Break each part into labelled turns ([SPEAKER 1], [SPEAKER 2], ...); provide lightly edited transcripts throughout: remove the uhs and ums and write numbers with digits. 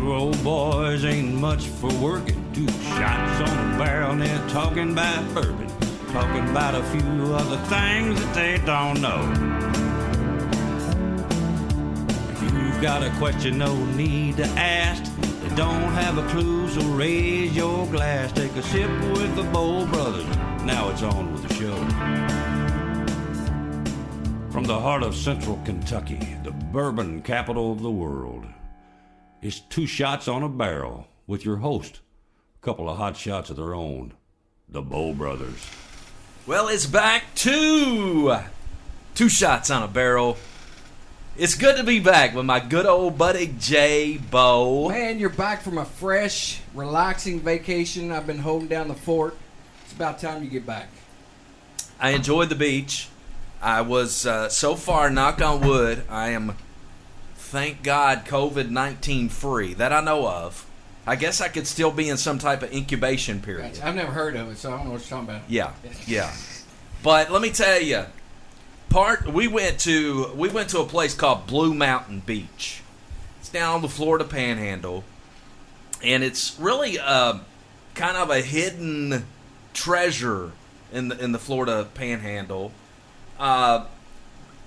[SPEAKER 1] Two old boys ain't much for working. 2 shots on a barrel and they're talking about bourbon. Talking about a few other things that they don't know. If you've got a question, no need to ask. They don't have a clue, so raise your glass. Take a sip with the Bowl Brothers. Now it's on with the show. From the heart of central Kentucky, the bourbon capital of the world, it's 2 shots on a barrel with your host. A couple of hot shots of their own, the Bowl Brothers.
[SPEAKER 2] Well, it's back to 2 shots on a barrel. It's good to be back with my good old buddy Jay Bo.
[SPEAKER 3] Man, you're back from a fresh, relaxing vacation. I've been holding down the fort. It's about time you get back.
[SPEAKER 2] I enjoyed the beach. I was, so far, knock on wood, I am, thank God, COVID-19 free. That I know of. I guess I could still be in some type of incubation period.
[SPEAKER 3] I've never heard of it, so I don't know what you're talking about.
[SPEAKER 2] Yeah. But let me tell you, we went to a place called Blue Mountain Beach. It's down on the Florida Panhandle, and it's really kind of a hidden treasure in the Florida Panhandle.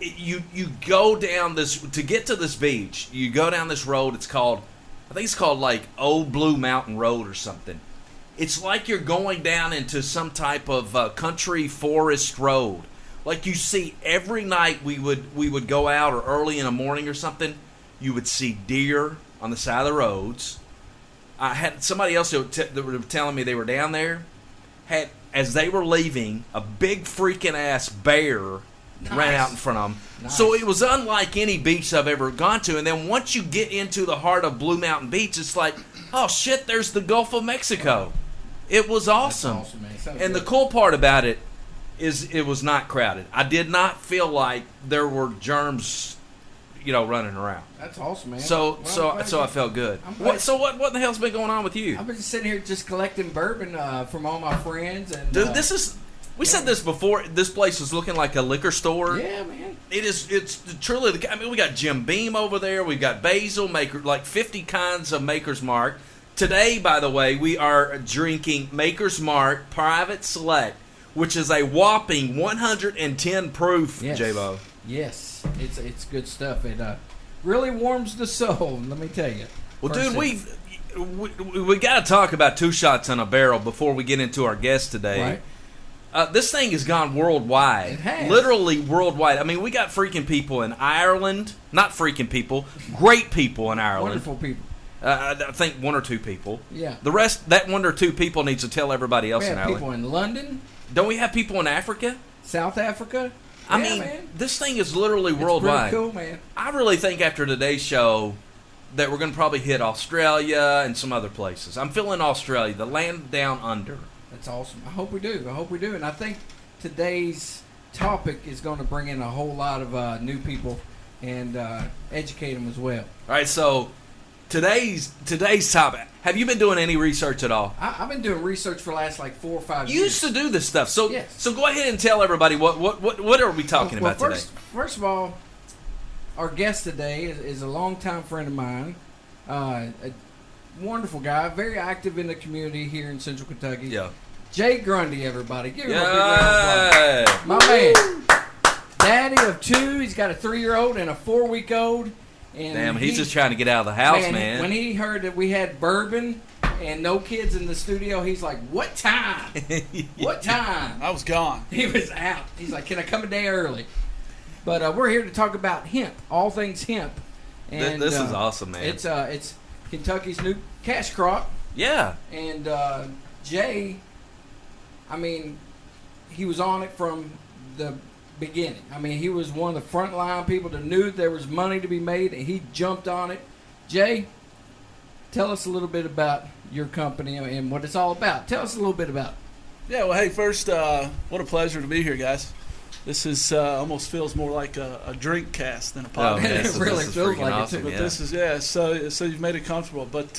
[SPEAKER 2] You go down this to get to this beach. You go down this road. I think it's called like Old Blue Mountain Road or something. It's like you're going down into some type of country forest road. Like you see every night we would go out, or early in the morning or something, you would see deer on the side of the roads. I had somebody else that were telling me they were down there. As they were leaving, a big freaking ass bear ran out in front of them.
[SPEAKER 3] Nice.
[SPEAKER 2] So it was unlike any beach I've ever gone to. And then once you get into the heart of Blue Mountain Beach, it's like, oh shit, there's the Gulf of Mexico. It was awesome.
[SPEAKER 3] That's awesome, man.
[SPEAKER 2] And the cool part about it is it was not crowded. I did not feel like there were germs, running around.
[SPEAKER 3] That's awesome, man.
[SPEAKER 2] So I felt good. What the hell's been going on with you?
[SPEAKER 3] I've been sitting here just collecting bourbon from all my friends. And
[SPEAKER 2] dude, we said this before. This place is looking like a liquor store.
[SPEAKER 3] Yeah, man.
[SPEAKER 2] It's truly we got Jim Beam over there. We've got Basil Maker, like 50 kinds of Maker's Mark. Today, by the way, we are drinking Maker's Mark Private Select, which is a whopping 110 proof,
[SPEAKER 3] Yes.
[SPEAKER 2] J-Bo.
[SPEAKER 3] Yes, it's good stuff. It really warms the soul. Let me tell you.
[SPEAKER 2] Well, dude, we got to talk about 2 shots on a barrel before we get into our guest today.
[SPEAKER 3] Right.
[SPEAKER 2] This thing has gone worldwide.
[SPEAKER 3] It has.
[SPEAKER 2] Literally worldwide. I mean, we got freaking people in Ireland. Not freaking people. Great people in Ireland.
[SPEAKER 3] Wonderful people.
[SPEAKER 2] I think 1 or 2 people.
[SPEAKER 3] Yeah.
[SPEAKER 2] The rest, that 1 or 2 people needs to tell everybody else
[SPEAKER 3] We
[SPEAKER 2] in
[SPEAKER 3] have
[SPEAKER 2] Ireland.
[SPEAKER 3] people in London,
[SPEAKER 2] Don't we have people in Africa?
[SPEAKER 3] South Africa.
[SPEAKER 2] I
[SPEAKER 3] Yeah,
[SPEAKER 2] mean,
[SPEAKER 3] man.
[SPEAKER 2] this thing is literally
[SPEAKER 3] It's
[SPEAKER 2] worldwide.
[SPEAKER 3] pretty cool, man.
[SPEAKER 2] I really think after today's show that we're going to probably hit Australia and some other places. I'm feeling Australia, the land down under.
[SPEAKER 3] That's awesome. I hope we do. And I think today's topic is going to bring in a whole lot of new people and educate them as well.
[SPEAKER 2] All right, so today's topic. Have you been doing any research at all?
[SPEAKER 3] I've been doing research for the last 4 or 5 years.
[SPEAKER 2] You used to do this stuff, so
[SPEAKER 3] Yes.
[SPEAKER 2] so go ahead and tell everybody what are we talking about today?
[SPEAKER 3] First of all, our guest today is a longtime friend of mine, a wonderful guy, very active in the community here in Central Kentucky.
[SPEAKER 2] Yeah.
[SPEAKER 3] Jay Grundy, everybody. Give him a big round of applause. My man. Daddy of 2. He's got a 3-year-old and a 4-week-old. And
[SPEAKER 2] Damn, he's just trying to get out of the house, man.
[SPEAKER 3] When he heard that we had bourbon and no kids in the studio, he's like, what time? What time?
[SPEAKER 4] I was gone.
[SPEAKER 3] He was out. He's like, can I come a day early? But we're here to talk about hemp, all things hemp. And
[SPEAKER 2] this is awesome, man.
[SPEAKER 3] It's Kentucky's new cash crop.
[SPEAKER 2] Yeah.
[SPEAKER 3] And Jay, I mean, he was on it from the beginning. I mean, he was one of the frontline people that knew there was money to be made, and he jumped on it. Jay, tell us a little bit about your company and what it's all about. Tell us a little bit about it.
[SPEAKER 4] Yeah, well, hey, first, what a pleasure to be here, guys. This is almost feels more like a drink cast than a podcast.
[SPEAKER 2] Oh, man,
[SPEAKER 3] It really
[SPEAKER 2] this is
[SPEAKER 3] feels
[SPEAKER 2] freaking
[SPEAKER 3] like it,
[SPEAKER 2] awesome,
[SPEAKER 3] too.
[SPEAKER 4] But
[SPEAKER 2] yeah.
[SPEAKER 4] this is, so you've made it comfortable. But,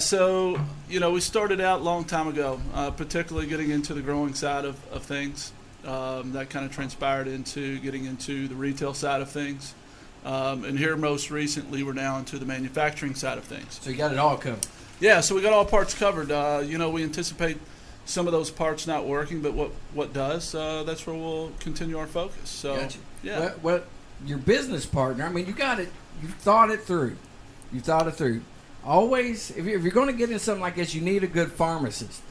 [SPEAKER 4] so, we started out a long time ago, particularly getting into the growing side of things. That kind of transpired into getting into the retail side of things. And here most recently, we're now into the manufacturing side of things.
[SPEAKER 3] So you got it all covered.
[SPEAKER 4] Yeah, so we got all parts covered. We anticipate some of those parts not working, but what does, that's where we'll continue our focus. So,
[SPEAKER 3] Gotcha.
[SPEAKER 4] yeah.
[SPEAKER 3] Well, your business partner, I mean, you got it. You thought it through. Always, if you're going to get into something like this, you need a good pharmacist.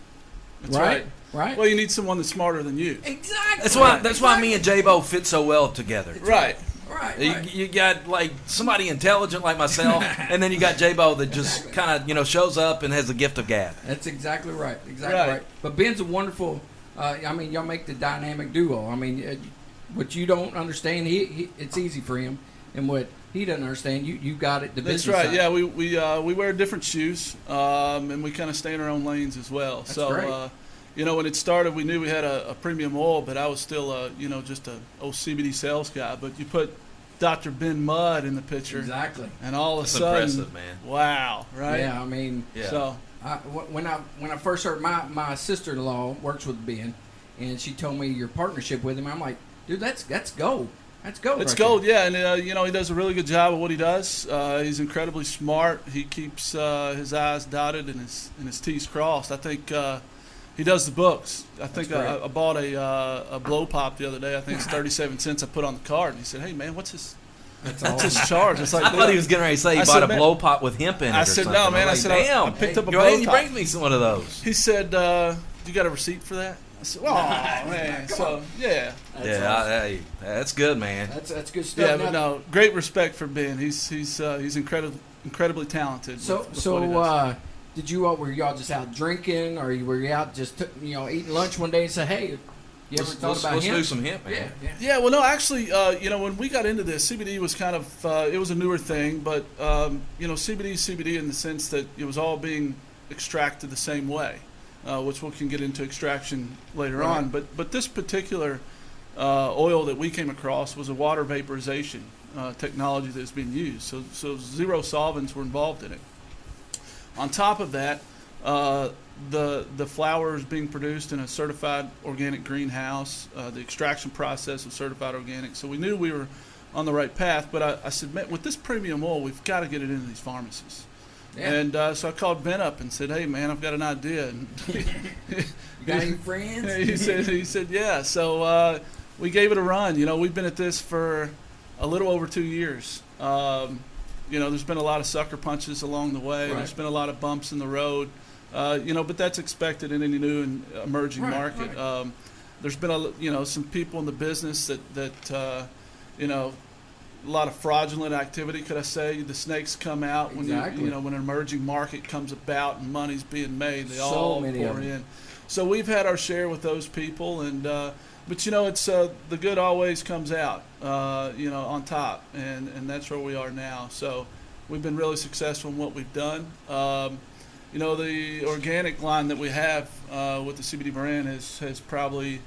[SPEAKER 4] That's right.
[SPEAKER 3] Right?
[SPEAKER 4] Well, you need someone that's smarter than you.
[SPEAKER 3] Exactly.
[SPEAKER 2] That's why me and J-Bo fit so well together.
[SPEAKER 4] Right.
[SPEAKER 3] Right.
[SPEAKER 2] You got like somebody intelligent like myself, and then you got J-Bo that just kind of shows up and has the gift of gab.
[SPEAKER 3] That's exactly right.
[SPEAKER 4] Right.
[SPEAKER 3] Right. But Ben's a wonderful. Y'all make the dynamic duo. I mean, what you don't understand, he it's easy for him, and what he doesn't understand, you got it. The
[SPEAKER 4] That's
[SPEAKER 3] business
[SPEAKER 4] right.
[SPEAKER 3] side.
[SPEAKER 4] Yeah, we wear different shoes, and we kind of stay in our own lanes as well.
[SPEAKER 3] That's
[SPEAKER 4] so,
[SPEAKER 3] great.
[SPEAKER 4] When it started, we knew we had a premium oil, but I was still, just a old CBD sales guy. But you put Dr. Ben Mudd in the picture,
[SPEAKER 3] Exactly.
[SPEAKER 4] and all of a
[SPEAKER 2] That's
[SPEAKER 4] sudden,
[SPEAKER 2] impressive, man.
[SPEAKER 4] wow, right?
[SPEAKER 3] Yeah, I mean,
[SPEAKER 2] Yeah.
[SPEAKER 4] So,
[SPEAKER 3] when I first heard my sister-in-law works with Ben, and she told me your partnership with him, I'm like, dude, that's gold. That's gold.
[SPEAKER 4] it's
[SPEAKER 3] right
[SPEAKER 4] gold,
[SPEAKER 3] there.
[SPEAKER 4] yeah, and he does a really good job of what he does. He's incredibly smart. He keeps his I's dotted and his T's crossed. I think he does the books. I think
[SPEAKER 3] great.
[SPEAKER 4] I bought a blow pop the other day. I think it's 37 cents. I put on the card, and he said, "Hey man, what's his
[SPEAKER 3] That's
[SPEAKER 4] his
[SPEAKER 3] awesome.
[SPEAKER 4] charge?" It's like
[SPEAKER 2] I thought he was getting ready to say he
[SPEAKER 4] I
[SPEAKER 2] bought
[SPEAKER 4] said,
[SPEAKER 2] a
[SPEAKER 4] man-
[SPEAKER 2] blow pot with hemp in it.
[SPEAKER 4] I
[SPEAKER 2] or
[SPEAKER 4] said,
[SPEAKER 2] something.
[SPEAKER 4] "No, man."
[SPEAKER 2] I'm
[SPEAKER 4] I
[SPEAKER 2] like,
[SPEAKER 4] said,
[SPEAKER 2] damn.
[SPEAKER 4] I picked up a
[SPEAKER 2] Go
[SPEAKER 4] blow
[SPEAKER 2] ahead, you
[SPEAKER 4] top.
[SPEAKER 2] bring me some one of those.
[SPEAKER 4] He said, "You got a receipt for that?" I said, "Oh man." So yeah,
[SPEAKER 3] That's awesome.
[SPEAKER 2] Hey, that's good, man.
[SPEAKER 3] That's good stuff.
[SPEAKER 4] yeah,
[SPEAKER 3] Now,
[SPEAKER 4] but no, great respect for Ben. He's incredibly talented.
[SPEAKER 3] So
[SPEAKER 4] with what he does.
[SPEAKER 3] did you were y'all just out drinking, or were you out just eating lunch one day and say, hey, you ever thought about
[SPEAKER 2] let's
[SPEAKER 3] hemp?
[SPEAKER 2] do some hemp, man.
[SPEAKER 3] Yeah.
[SPEAKER 4] Yeah, well, no, actually, when we got into this, CBD was kind of, it was a newer thing, but, CBD is CBD in the sense that it was all being extracted the same way, which we can get into extraction later
[SPEAKER 3] Right.
[SPEAKER 4] on. But this particular oil that we came across was a water vaporization technology that's being used. So zero solvents were involved in it. On top of that, the flower is being produced in a certified organic greenhouse. The extraction process is certified organic. So we knew we were on the right path. But I said, man, with this premium oil, we've got to get it into these pharmacies.
[SPEAKER 3] Yeah.
[SPEAKER 4] And so I called Ben up and said, hey, man, I've got an idea. And
[SPEAKER 3] You got any friends?
[SPEAKER 4] he said, yeah. So we gave it a run. We've been at this for a little over 2 years. There's been a lot of sucker punches along the way.
[SPEAKER 3] Right.
[SPEAKER 4] There's been a lot of bumps in the road. But that's expected in any new and emerging
[SPEAKER 3] Right,
[SPEAKER 4] market.
[SPEAKER 3] right.
[SPEAKER 4] There's been some people in the business that a lot of fraudulent activity. Could I say the snakes come out when
[SPEAKER 3] Exactly.
[SPEAKER 4] when an emerging market comes about and money's being made, they
[SPEAKER 3] So
[SPEAKER 4] all
[SPEAKER 3] many of
[SPEAKER 4] pour
[SPEAKER 3] them.
[SPEAKER 4] in. So we've had our share with those people, and but it's the good always comes out, on top, and that's where we are now. So we've been really successful in what we've done. The organic line that we have with the CBD brand has probably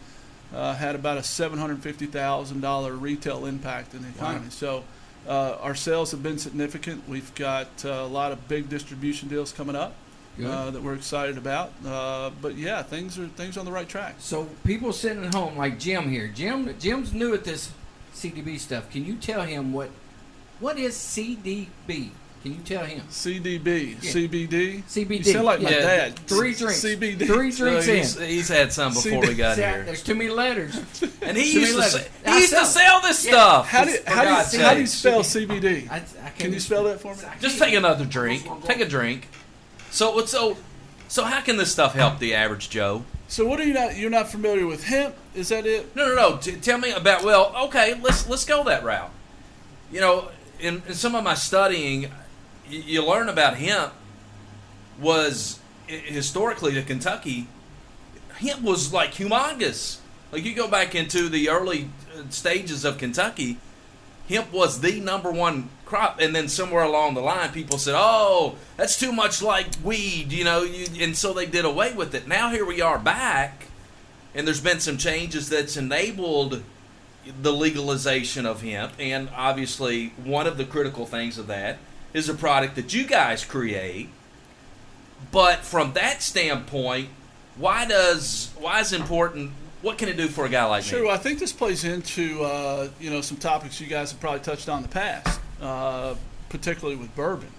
[SPEAKER 4] had about a $750,000 retail impact in the economy.
[SPEAKER 3] Wow.
[SPEAKER 4] So our sales have been significant. We've got a lot of big distribution deals coming up
[SPEAKER 3] Good.
[SPEAKER 4] that we're excited about. But yeah, things are on the right track.
[SPEAKER 3] So people sitting at home like Jim here. Jim's new at this CDB stuff. Can you tell him what is CDB? Can you tell him?
[SPEAKER 4] CDB,
[SPEAKER 3] Yeah.
[SPEAKER 4] CBD.
[SPEAKER 3] CBD.
[SPEAKER 4] You sound like my
[SPEAKER 2] Yeah.
[SPEAKER 4] dad.
[SPEAKER 3] 3 drinks.
[SPEAKER 4] CBD.
[SPEAKER 3] 3 drinks in.
[SPEAKER 2] He's had some before we got
[SPEAKER 3] See,
[SPEAKER 2] here.
[SPEAKER 3] There's too many letters.
[SPEAKER 2] And he
[SPEAKER 3] Too
[SPEAKER 2] used to
[SPEAKER 3] many
[SPEAKER 2] say,
[SPEAKER 3] letters.
[SPEAKER 2] he used to sell this
[SPEAKER 3] Yeah.
[SPEAKER 2] stuff.
[SPEAKER 4] How do
[SPEAKER 2] For God's
[SPEAKER 4] you
[SPEAKER 2] sakes.
[SPEAKER 4] spell CBD?
[SPEAKER 3] I can't
[SPEAKER 4] Can you spell that for me?
[SPEAKER 2] Just take another drink. Take a drink. So how can this stuff help the average Joe?
[SPEAKER 4] So what are you're not familiar with hemp? Is that it?
[SPEAKER 2] No. Tell me about. Well, okay, let's go that route. In some of my studying, you learn about hemp was historically to Kentucky. Hemp was like humongous. Like you go back into the early stages of Kentucky, hemp was the number one crop, and then somewhere along the line, people said, "Oh, that's too much like weed," and so they did away with it. Now here we are back, and there's been some changes that's enabled the legalization of hemp, and obviously one of the critical things of that is a product that you guys create. But from that standpoint, why is important? What can it do for a guy like
[SPEAKER 4] Sure.
[SPEAKER 2] me?
[SPEAKER 4] Well, I think this plays into some topics you guys have probably touched on in the past, particularly with bourbon.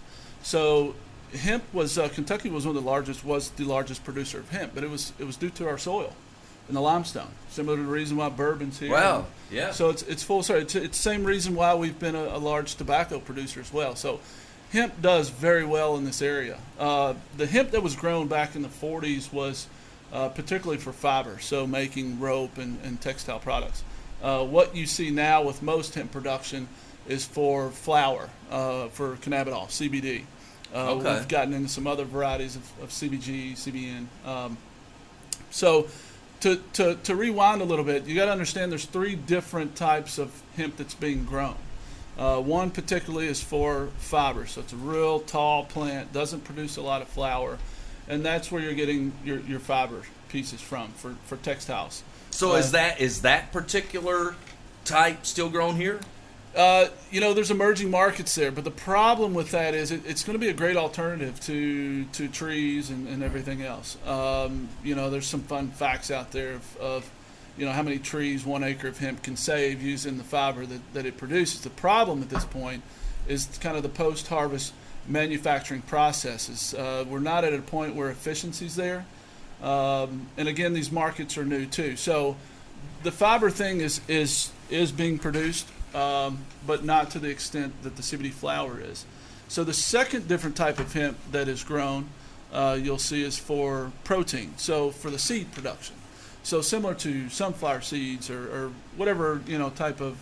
[SPEAKER 4] So hemp was Kentucky was the largest producer of hemp, but it was due to our soil and the limestone, similar to the reason why bourbon's here.
[SPEAKER 2] Wow. Yeah.
[SPEAKER 4] So it's full circle. It's the same reason why we've been a large tobacco producer as well. So hemp does very well in this area. The hemp that was grown back in the 40s was particularly for fiber, so making rope and textile products. What you see now with most hemp production is for flour, for cannabinol, CBD.
[SPEAKER 2] Okay.
[SPEAKER 4] We've gotten into some other varieties of CBG, CBN. So to rewind a little bit, you got to understand there's 3 different types of hemp that's being grown. One particularly is for fiber, so it's a real tall plant, doesn't produce a lot of flour, and that's where you're getting your fiber pieces from for textiles.
[SPEAKER 2] So is that particular type still grown here?
[SPEAKER 4] There's emerging markets there, but the problem with that is it's going to be a great alternative to trees and everything else. There's some fun facts out there of how many trees 1 acre of hemp can save using the fiber that it produces. The problem at this point is kind of the post-harvest manufacturing processes. We're not at a point where efficiency's there. And again, these markets are new too. So the fiber thing is being produced, but not to the extent that the CBD flower is. So the second different type of hemp that is grown, you'll see, is for protein. So for the seed production. So similar to sunflower seeds or whatever type of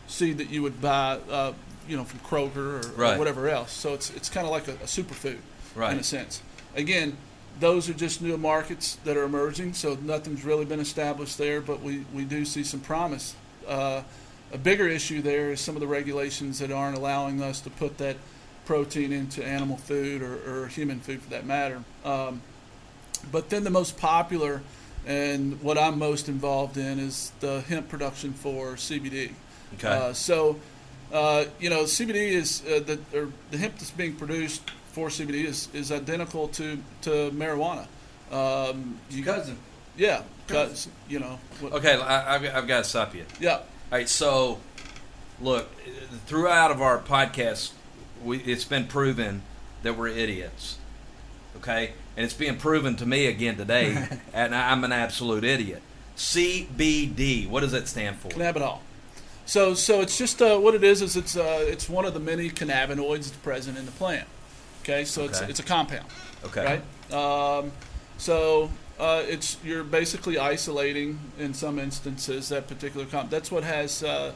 [SPEAKER 4] seed that you would buy, from Kroger or whatever else. So it's kind of like a superfood in a sense. Again, those are just new markets that are emerging, so nothing's really been established there, but we do see some promise. A bigger issue there is some of the regulations that aren't allowing us to put that protein into animal food or human food for that matter. But then the most popular and what I'm most involved in is the hemp production for CBD.
[SPEAKER 2] Okay.
[SPEAKER 4] CBD is the hemp that's being produced for CBD is identical to marijuana.
[SPEAKER 3] Cousin.
[SPEAKER 4] Yeah.
[SPEAKER 2] Okay, I've got to stop you.
[SPEAKER 4] Yeah.
[SPEAKER 2] All right, so look, throughout of our podcast, it's been proven that we're idiots. Okay, and it's being proven to me again today, and I'm an absolute idiot. CBD, what does that stand for?
[SPEAKER 4] Cannabinol. So it's just what it is it's one of the many cannabinoids that's present in the plant. Okay, so it's a compound.
[SPEAKER 2] Okay.
[SPEAKER 4] Right. You're basically isolating in some instances that particular compound. That's what has the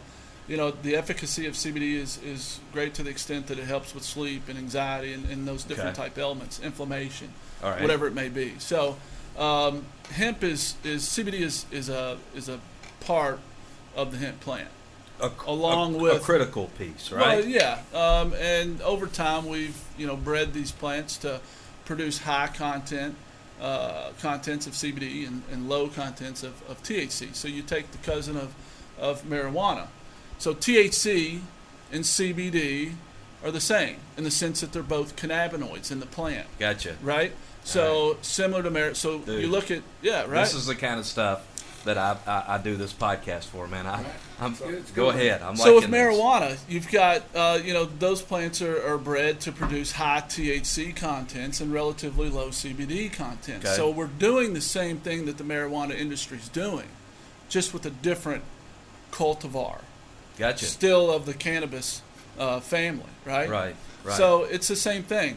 [SPEAKER 4] efficacy of CBD is great to the extent that it helps with sleep and anxiety and those different type elements, inflammation, whatever it may be. So hemp CBD is a part of the hemp plant. Along with
[SPEAKER 2] a critical piece, right?
[SPEAKER 4] Well, yeah, and over time we've bred these plants to produce high contents of CBD and low contents of THC. So you take the cousin of marijuana. So THC and CBD are the same in the sense that they're both cannabinoids in the plant.
[SPEAKER 2] Gotcha.
[SPEAKER 4] Right. So similar to marijuana. So
[SPEAKER 2] Dude,
[SPEAKER 4] you look at right.
[SPEAKER 2] This is the kind of stuff that I do this podcast for, man. Go ahead.
[SPEAKER 4] So with marijuana, you've got those plants are bred to produce high THC contents and relatively low CBD contents.
[SPEAKER 2] Okay.
[SPEAKER 4] So we're doing the same thing that the marijuana industry is doing, just with a different cultivar.
[SPEAKER 2] Gotcha.
[SPEAKER 4] Still of the cannabis family, right?
[SPEAKER 2] Right.
[SPEAKER 4] So it's the same thing.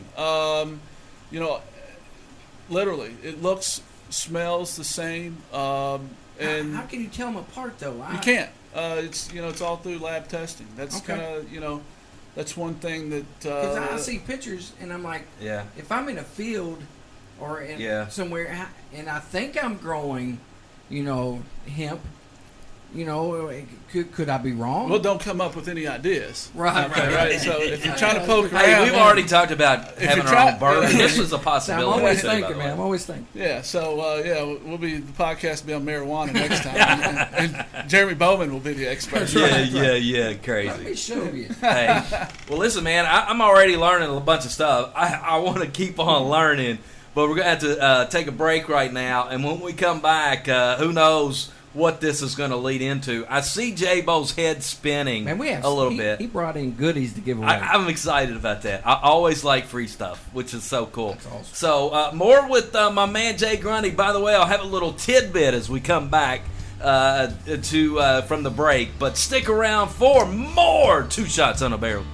[SPEAKER 4] Literally, it looks, smells the same. And
[SPEAKER 3] how can you tell them apart though?
[SPEAKER 4] You can't. It's all through lab testing. That's kind of that's one thing that.
[SPEAKER 3] Because I see pictures and I'm like, if I'm in a field or in somewhere and I think I'm growing, hemp, could I be wrong?
[SPEAKER 4] Well, don't come up with any ideas.
[SPEAKER 3] Right.
[SPEAKER 4] So if you're trying to poke around,
[SPEAKER 2] hey, we've already talked about having our own bourbon. This was a possibility.
[SPEAKER 3] I'm always thinking, man. I'm always thinking.
[SPEAKER 4] Yeah. So we'll be the podcast will be on marijuana next time, and Jeremy Bowman will be the expert.
[SPEAKER 2] Yeah. Crazy.
[SPEAKER 3] Let me show you.
[SPEAKER 2] Hey, well, listen, man. I'm already learning a bunch of stuff. I want to keep on learning, but we're gonna have to take a break right now, and when we come back, who knows what this is going to lead into. I see J-Bo's head spinning
[SPEAKER 3] Man, we have
[SPEAKER 2] a little bit.
[SPEAKER 3] He brought in goodies to give away.
[SPEAKER 2] I'm excited about that. I always like free stuff, which is so cool.
[SPEAKER 3] That's awesome.
[SPEAKER 2] So more with my man Jay Grundy. By the way, I'll have a little tidbit as we come back from the break. But stick around for more Two Shots on a Barrel.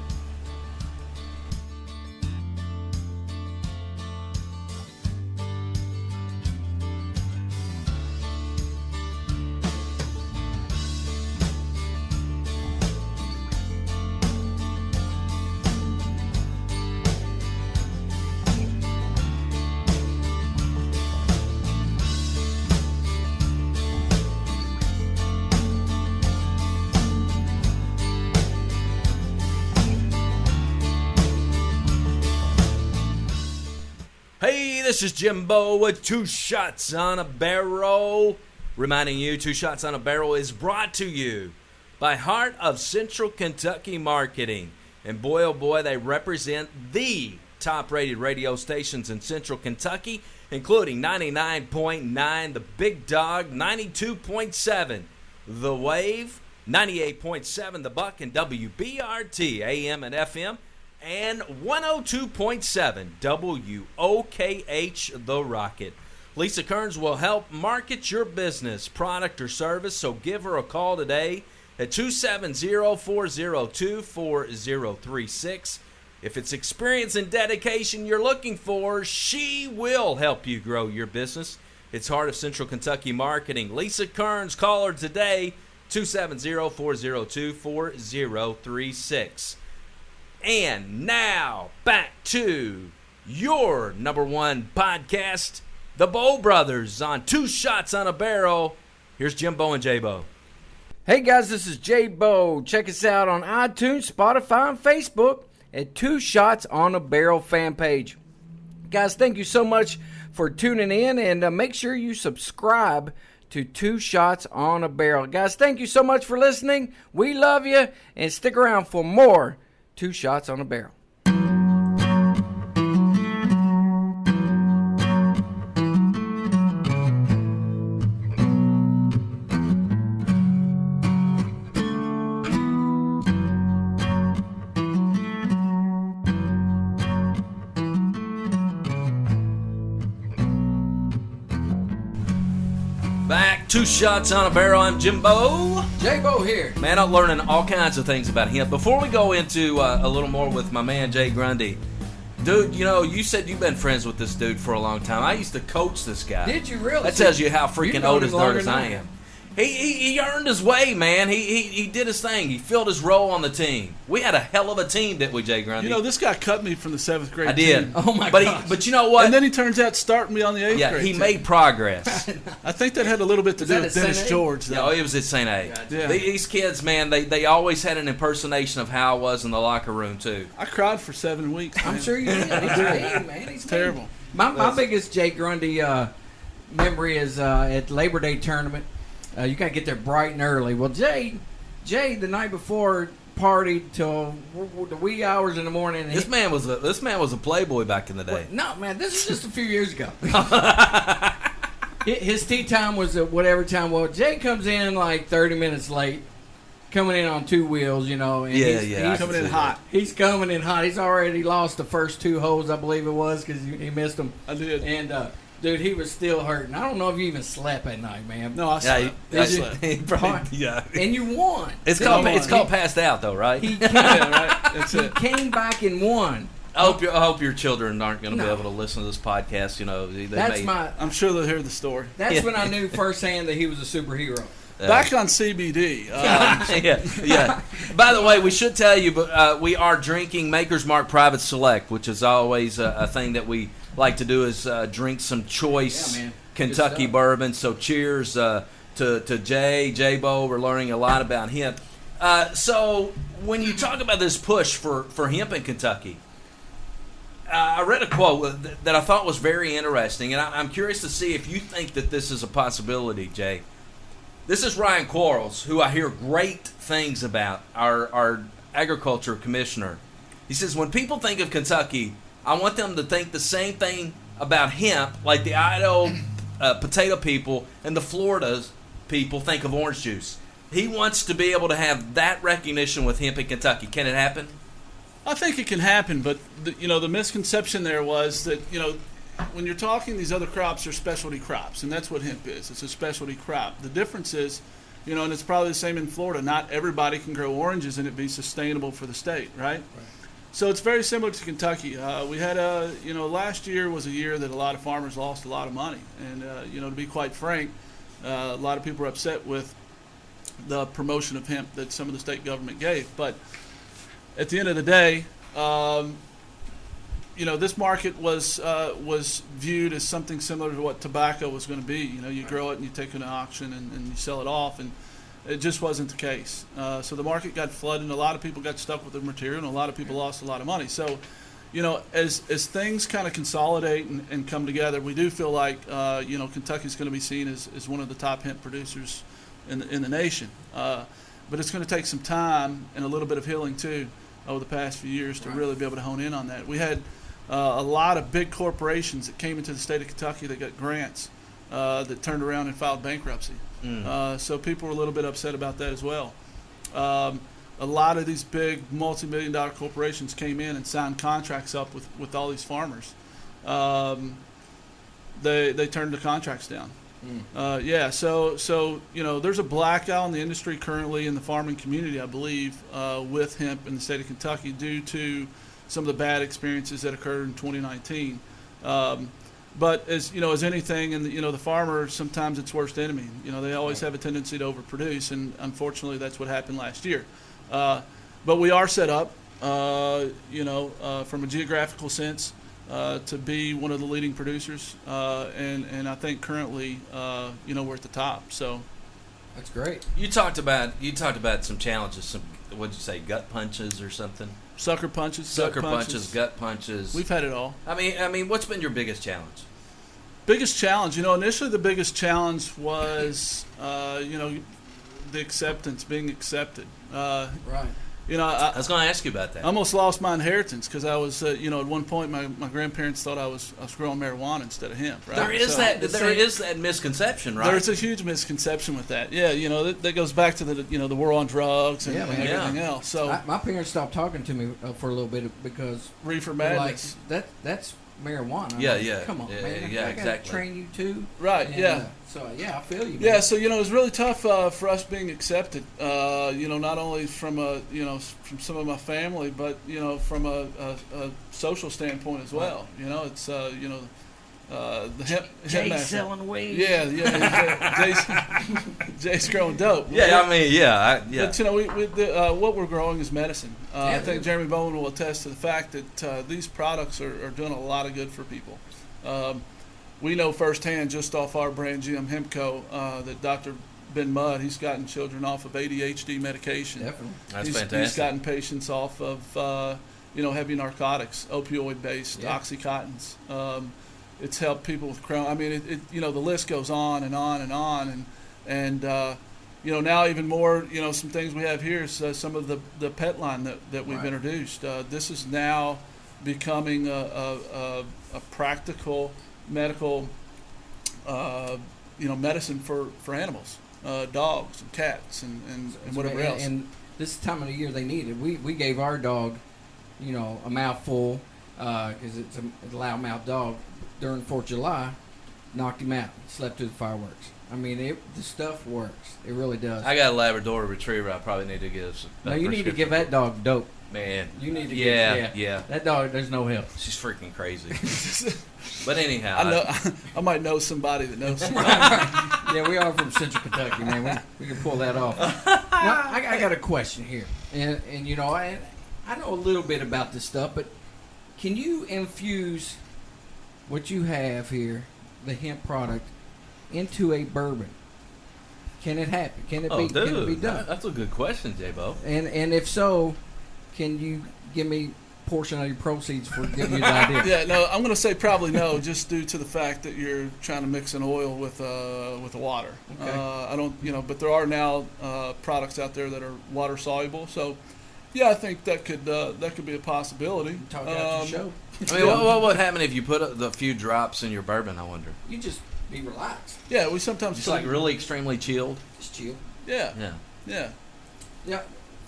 [SPEAKER 2] Hey, this is Jimbo with Two Shots on a Barrel. Reminding you, Two Shots on a Barrel is brought to you by Heart of Central Kentucky Marketing. And boy, oh boy, they represent the top-rated radio stations in Central Kentucky, including 99.9 The Big Dog, 92.7 The Wave, 98.7 The Buck, and WBRT, AM and FM, and 102.7 WOKH The Rocket. Lisa Kearns will help market your business, product, or service, so give her a call today at 270-402-4036. If it's experience and dedication you're looking for, she will help you grow your business. It's Heart of Central Kentucky Marketing. Lisa Kearns, call her today, 270-402-4036. And now, back to your number one podcast, The Bow Brothers, on Two Shots on a Barrel. Here's Jimbo and J-Bo.
[SPEAKER 3] Hey guys, this is J-Bo. Check us out on iTunes, Spotify, and Facebook at Two Shots on a Barrel fan page. Guys, thank you so much for tuning in, and make sure you subscribe to Two Shots on a Barrel. Guys, thank you so much for listening. We love you, and stick around for more Two Shots on a Barrel.
[SPEAKER 2] Back, Two Shots on a Barrel. I'm Jimbo.
[SPEAKER 3] J-Bo here.
[SPEAKER 2] Man, I'm learning all kinds of things about him. Before we go into a little more with my man Jay Grundy, dude, you know, you said you've been friends with this dude for a long time. I used to coach this guy.
[SPEAKER 3] Did you really?
[SPEAKER 2] That tells you how freaking
[SPEAKER 3] You've known
[SPEAKER 2] old
[SPEAKER 3] him
[SPEAKER 2] as dirt
[SPEAKER 3] longer
[SPEAKER 2] as
[SPEAKER 3] than
[SPEAKER 2] I
[SPEAKER 3] I
[SPEAKER 2] am.
[SPEAKER 3] am.
[SPEAKER 2] He earned his way, man. He did his thing. He filled his role on the team. We had a hell of a team, didn't we, Jay Grundy?
[SPEAKER 4] You know, this guy cut me from the 7th grade
[SPEAKER 2] I did.
[SPEAKER 4] team.
[SPEAKER 3] Oh my
[SPEAKER 2] but
[SPEAKER 3] gosh.
[SPEAKER 2] But you know what?
[SPEAKER 4] And then he turns out starting me on the 8th
[SPEAKER 2] yeah,
[SPEAKER 4] grade
[SPEAKER 2] he
[SPEAKER 4] team.
[SPEAKER 2] made progress.
[SPEAKER 4] I think that had a little bit to
[SPEAKER 3] Was
[SPEAKER 4] do
[SPEAKER 3] that
[SPEAKER 4] with
[SPEAKER 3] at
[SPEAKER 4] Dennis
[SPEAKER 3] St. A?
[SPEAKER 4] George, though.
[SPEAKER 2] Yeah, it was at St. A.
[SPEAKER 4] Yeah.
[SPEAKER 2] These kids, man, they always had an impersonation of how I was in the locker room, too.
[SPEAKER 4] I cried for 7 weeks.
[SPEAKER 3] I'm
[SPEAKER 4] man.
[SPEAKER 3] sure you did. He's mean, man. He's
[SPEAKER 4] Terrible.
[SPEAKER 3] mean. My biggest Jay Grundy memory is at Labor Day tournament. You got to get there bright and early. Well, Jay, the night before partied till the wee hours in the morning. And
[SPEAKER 2] This man was a playboy back in the day.
[SPEAKER 3] no, man, this is just a few years ago. His tea time was at whatever time. Well, Jay comes in like 30 minutes late, coming in on two wheels, you know. And
[SPEAKER 2] Yeah,
[SPEAKER 3] he's
[SPEAKER 2] yeah, I can
[SPEAKER 4] Coming in
[SPEAKER 2] see
[SPEAKER 4] hot.
[SPEAKER 3] He's coming in hot. He's already lost the first two holes, I believe it was, because he missed them.
[SPEAKER 4] I did.
[SPEAKER 3] And, dude, he was still hurting. I don't know if you even slept that night, man.
[SPEAKER 4] No, I slept.
[SPEAKER 2] Yeah,
[SPEAKER 4] I
[SPEAKER 3] Did you?
[SPEAKER 4] slept.
[SPEAKER 2] he probably, yeah.
[SPEAKER 3] And you won.
[SPEAKER 2] It's
[SPEAKER 4] Come
[SPEAKER 2] called
[SPEAKER 4] on.
[SPEAKER 2] passed out though, right?
[SPEAKER 3] He came,
[SPEAKER 4] Yeah, right. That's
[SPEAKER 3] he
[SPEAKER 4] it.
[SPEAKER 3] came back and won.
[SPEAKER 2] I hope your children aren't going to be
[SPEAKER 3] No.
[SPEAKER 2] able to listen to this podcast. You know,
[SPEAKER 4] I'm sure they'll hear the story.
[SPEAKER 3] That's
[SPEAKER 2] Yeah.
[SPEAKER 3] when I knew firsthand that he was a superhero.
[SPEAKER 4] Back on CBD.
[SPEAKER 2] yeah. By the way, we should tell you, but we are drinking Maker's Mark Private Select, which is always a thing that we like to do is drink some choice
[SPEAKER 3] Yeah, man.
[SPEAKER 2] Kentucky
[SPEAKER 3] Good stuff.
[SPEAKER 2] bourbon. So cheers to J-Bo. We're learning a lot about hemp. So when you talk about this push for hemp in Kentucky, I read a quote that I thought was very interesting, and I'm curious to see if you think that this is a possibility, Jay. This is Ryan Quarles, who I hear great things about, our agriculture commissioner. He says, when people think of Kentucky, I want them to think the same thing about hemp, like the Idaho potato people and the Florida people think of orange juice. He wants to be able to have that recognition with hemp in Kentucky. Can it happen?
[SPEAKER 4] I think it can happen, but the misconception there was that when you're talking these other crops, they're specialty crops, and that's what hemp is. It's a specialty crop. The difference is, and it's probably the same in Florida. Not everybody can grow oranges and it be sustainable for the state, right? So it's very similar to Kentucky. We had last year was a year that a lot of farmers lost a lot of money, and to be quite frank, a lot of people are upset with the promotion of hemp that some of the state government gave. But at the end of the day, this market was viewed as something similar to what tobacco was going to be. You grow it and you take it to an auction and you sell it off, and it just wasn't the case. So the market got flooded, and a lot of people got stuck with the material, and a lot of people lost a lot of money. So, as things kind of consolidate and come together, we do feel like Kentucky's going to be seen as one of the top hemp producers in the nation. But it's going to take some time and a little bit of healing too over the past few years to really be able to hone in on that. We had a lot of big corporations that came into the state of Kentucky that got grants that turned around and filed bankruptcy. So people were a little bit upset about that as well. A lot of these big multi-million-dollar corporations came in and signed contracts up with all these farmers. They turned the contracts down. So there's a blackout in the industry currently in the farming community, I believe, with hemp in the state of Kentucky due to some of the bad experiences that occurred in 2019. But as anything, and the farmer, sometimes it's worst enemy. They always have a tendency to overproduce, and unfortunately, that's what happened last year. But we are set up, from a geographical sense, to be one of the leading producers, and I think currently, we're at the top. So
[SPEAKER 3] that's great.
[SPEAKER 2] You talked about some challenges. Some, what'd you say, gut punches or something?
[SPEAKER 4] Sucker punches,
[SPEAKER 2] gut punches.
[SPEAKER 4] We've had it all.
[SPEAKER 2] I mean, what's been your biggest challenge?
[SPEAKER 4] Biggest challenge, initially the biggest challenge was, the acceptance, being accepted.
[SPEAKER 3] Right.
[SPEAKER 2] I was going to ask you about that.
[SPEAKER 4] I almost lost my inheritance because I was, at one point my grandparents thought I was growing marijuana instead of hemp. Right?
[SPEAKER 2] There is that misconception, right?
[SPEAKER 4] There's a huge misconception with that. Yeah, that goes back to the war on drugs and everything else. So
[SPEAKER 3] my parents stopped talking to me for a little bit because
[SPEAKER 4] reefer madness.
[SPEAKER 3] That's marijuana.
[SPEAKER 2] Yeah.
[SPEAKER 3] Come on, man.
[SPEAKER 2] Yeah,
[SPEAKER 3] I
[SPEAKER 2] exactly.
[SPEAKER 3] gotta train you too.
[SPEAKER 4] Right.
[SPEAKER 3] And, so I feel you. Man.
[SPEAKER 4] Yeah. So it was really tough for us being accepted. Not only from from some of my family, but from a social standpoint as well. It's the hemp
[SPEAKER 3] Jay's
[SPEAKER 4] master.
[SPEAKER 3] selling weed.
[SPEAKER 4] Yeah. Jay's growing dope.
[SPEAKER 2] But
[SPEAKER 4] what we're growing is medicine. I think Jeremy Bowman will attest to the fact that these products are doing a lot of good for people. We know firsthand, just off our brand GM Hemp Co., that Dr. Ben Mudd, he's gotten children off of ADHD medication.
[SPEAKER 3] Definitely.
[SPEAKER 2] That's fantastic. He's
[SPEAKER 4] gotten patients off of heavy narcotics, opioid-based, Oxycontins. It's helped people with Crohn. I mean, the list goes on and on and on, and now even more. Some things we have here is some of the pet line that we've introduced. This is now becoming a practical medical, medicine for animals, dogs and cats and whatever else.
[SPEAKER 3] And this time of the year they need it. We gave our dog, a mouthful because it's a loudmouth dog. During 4th of July, knocked him out. Slept through the fireworks. I mean, the stuff works. It really does.
[SPEAKER 2] I got a Labrador Retriever. I probably need to give.
[SPEAKER 3] No, you need to give that dog dope.
[SPEAKER 2] Man,
[SPEAKER 3] you need to.
[SPEAKER 2] Yeah.
[SPEAKER 3] That dog, there's no help.
[SPEAKER 2] She's freaking crazy. But anyhow,
[SPEAKER 4] I might know somebody that knows somebody.
[SPEAKER 3] Yeah, we are from Central Kentucky, man. We can pull that off. Now, I got a question here, and I know a little bit about this stuff, but can you infuse what you have here, the hemp product, into a bourbon? Can it happen? Can it be done?
[SPEAKER 2] That's a good question, J-Bo.
[SPEAKER 3] And if so, can you give me a portion of your proceeds for giving you the idea?
[SPEAKER 4] Yeah, no, I'm going to say probably no, just due to the fact that you're trying to mix an oil with the water.
[SPEAKER 3] Okay.
[SPEAKER 4] I don't, but there are now products out there that are water soluble. So, yeah, I think that could be a possibility.
[SPEAKER 3] Talk out your show.
[SPEAKER 2] I mean, what would happen if you put a few drops in your bourbon? I wonder.
[SPEAKER 3] You just be relaxed.
[SPEAKER 4] Yeah, we sometimes
[SPEAKER 2] It's like really extremely chilled.
[SPEAKER 3] Just chill.
[SPEAKER 4] Yeah,
[SPEAKER 2] Yeah.
[SPEAKER 4] yeah.
[SPEAKER 3] Yeah,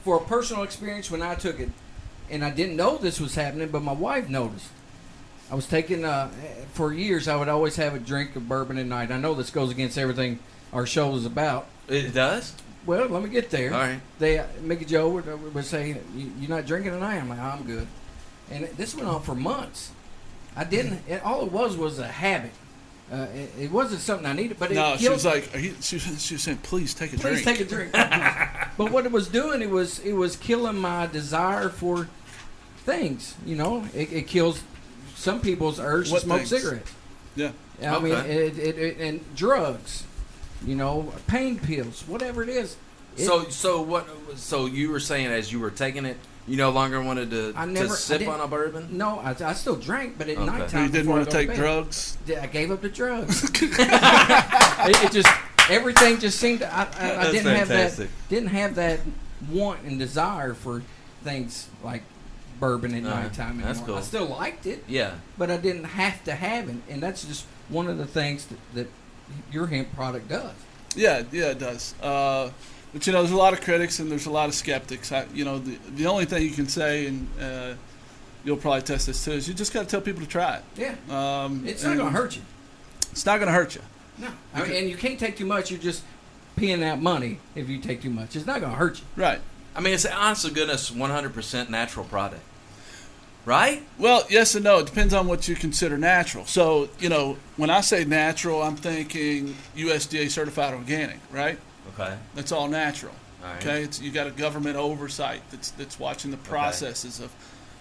[SPEAKER 3] for a personal experience, when I took it, and I didn't know this was happening, but my wife noticed. I was taking, for years, I would always have a drink of bourbon at night. I know this goes against everything our show is about.
[SPEAKER 2] It does?
[SPEAKER 3] Well, let me get there.
[SPEAKER 2] All right.
[SPEAKER 3] Mickey Joe would say, "You're not drinking tonight?" I'm like, "I'm good." And this went on for months. I didn't. All it was a habit. It wasn't something I needed, but
[SPEAKER 4] No,
[SPEAKER 3] it
[SPEAKER 4] she
[SPEAKER 3] killed.
[SPEAKER 4] was like, she was saying, please take a
[SPEAKER 3] Please
[SPEAKER 4] drink.
[SPEAKER 3] take a drink. But what it was doing, it was killing my desire for things. You know, it kills some people's urge
[SPEAKER 4] What
[SPEAKER 3] to smoke
[SPEAKER 4] things?
[SPEAKER 3] cigarettes.
[SPEAKER 4] Yeah.
[SPEAKER 3] I mean,
[SPEAKER 2] Okay.
[SPEAKER 3] and drugs. You know, pain pills, whatever it is.
[SPEAKER 2] So you were saying as you were taking it, you no longer wanted to sip
[SPEAKER 3] didn't-
[SPEAKER 2] on a bourbon?
[SPEAKER 3] No, I still drank, but at
[SPEAKER 2] Okay.
[SPEAKER 3] nighttime.
[SPEAKER 4] So you didn't
[SPEAKER 3] before I
[SPEAKER 4] want to
[SPEAKER 3] go
[SPEAKER 4] take
[SPEAKER 3] bed,
[SPEAKER 4] drugs?
[SPEAKER 3] I gave up the drugs. it just everything just seemed to, I
[SPEAKER 2] That's
[SPEAKER 3] didn't
[SPEAKER 2] fantastic.
[SPEAKER 3] have that want and desire for things like bourbon at nighttime anymore.
[SPEAKER 2] that's cool.
[SPEAKER 3] I still liked it,
[SPEAKER 2] Yeah.
[SPEAKER 3] but I didn't have to have it, and that's just one of the things that your hemp product does.
[SPEAKER 4] Yeah, it does. But there's a lot of critics and there's a lot of skeptics. The only thing you can say, and you'll probably test this too, is you just got to tell people to try it.
[SPEAKER 3] Yeah, it's not going to hurt you.
[SPEAKER 4] It's not going to hurt you.
[SPEAKER 3] No, I mean, and you can't take too much. You're just peeing out money if you take too much. It's not going to hurt you.
[SPEAKER 4] Right.
[SPEAKER 2] I mean, it's an honest to goodness 100% natural product. Right?
[SPEAKER 4] Well, yes and no. It depends on what you consider natural. So, when I say natural, I'm thinking USDA certified organic, right?
[SPEAKER 2] Okay.
[SPEAKER 4] That's all natural.
[SPEAKER 2] All right.
[SPEAKER 4] Okay, you got a government oversight that's watching the processes of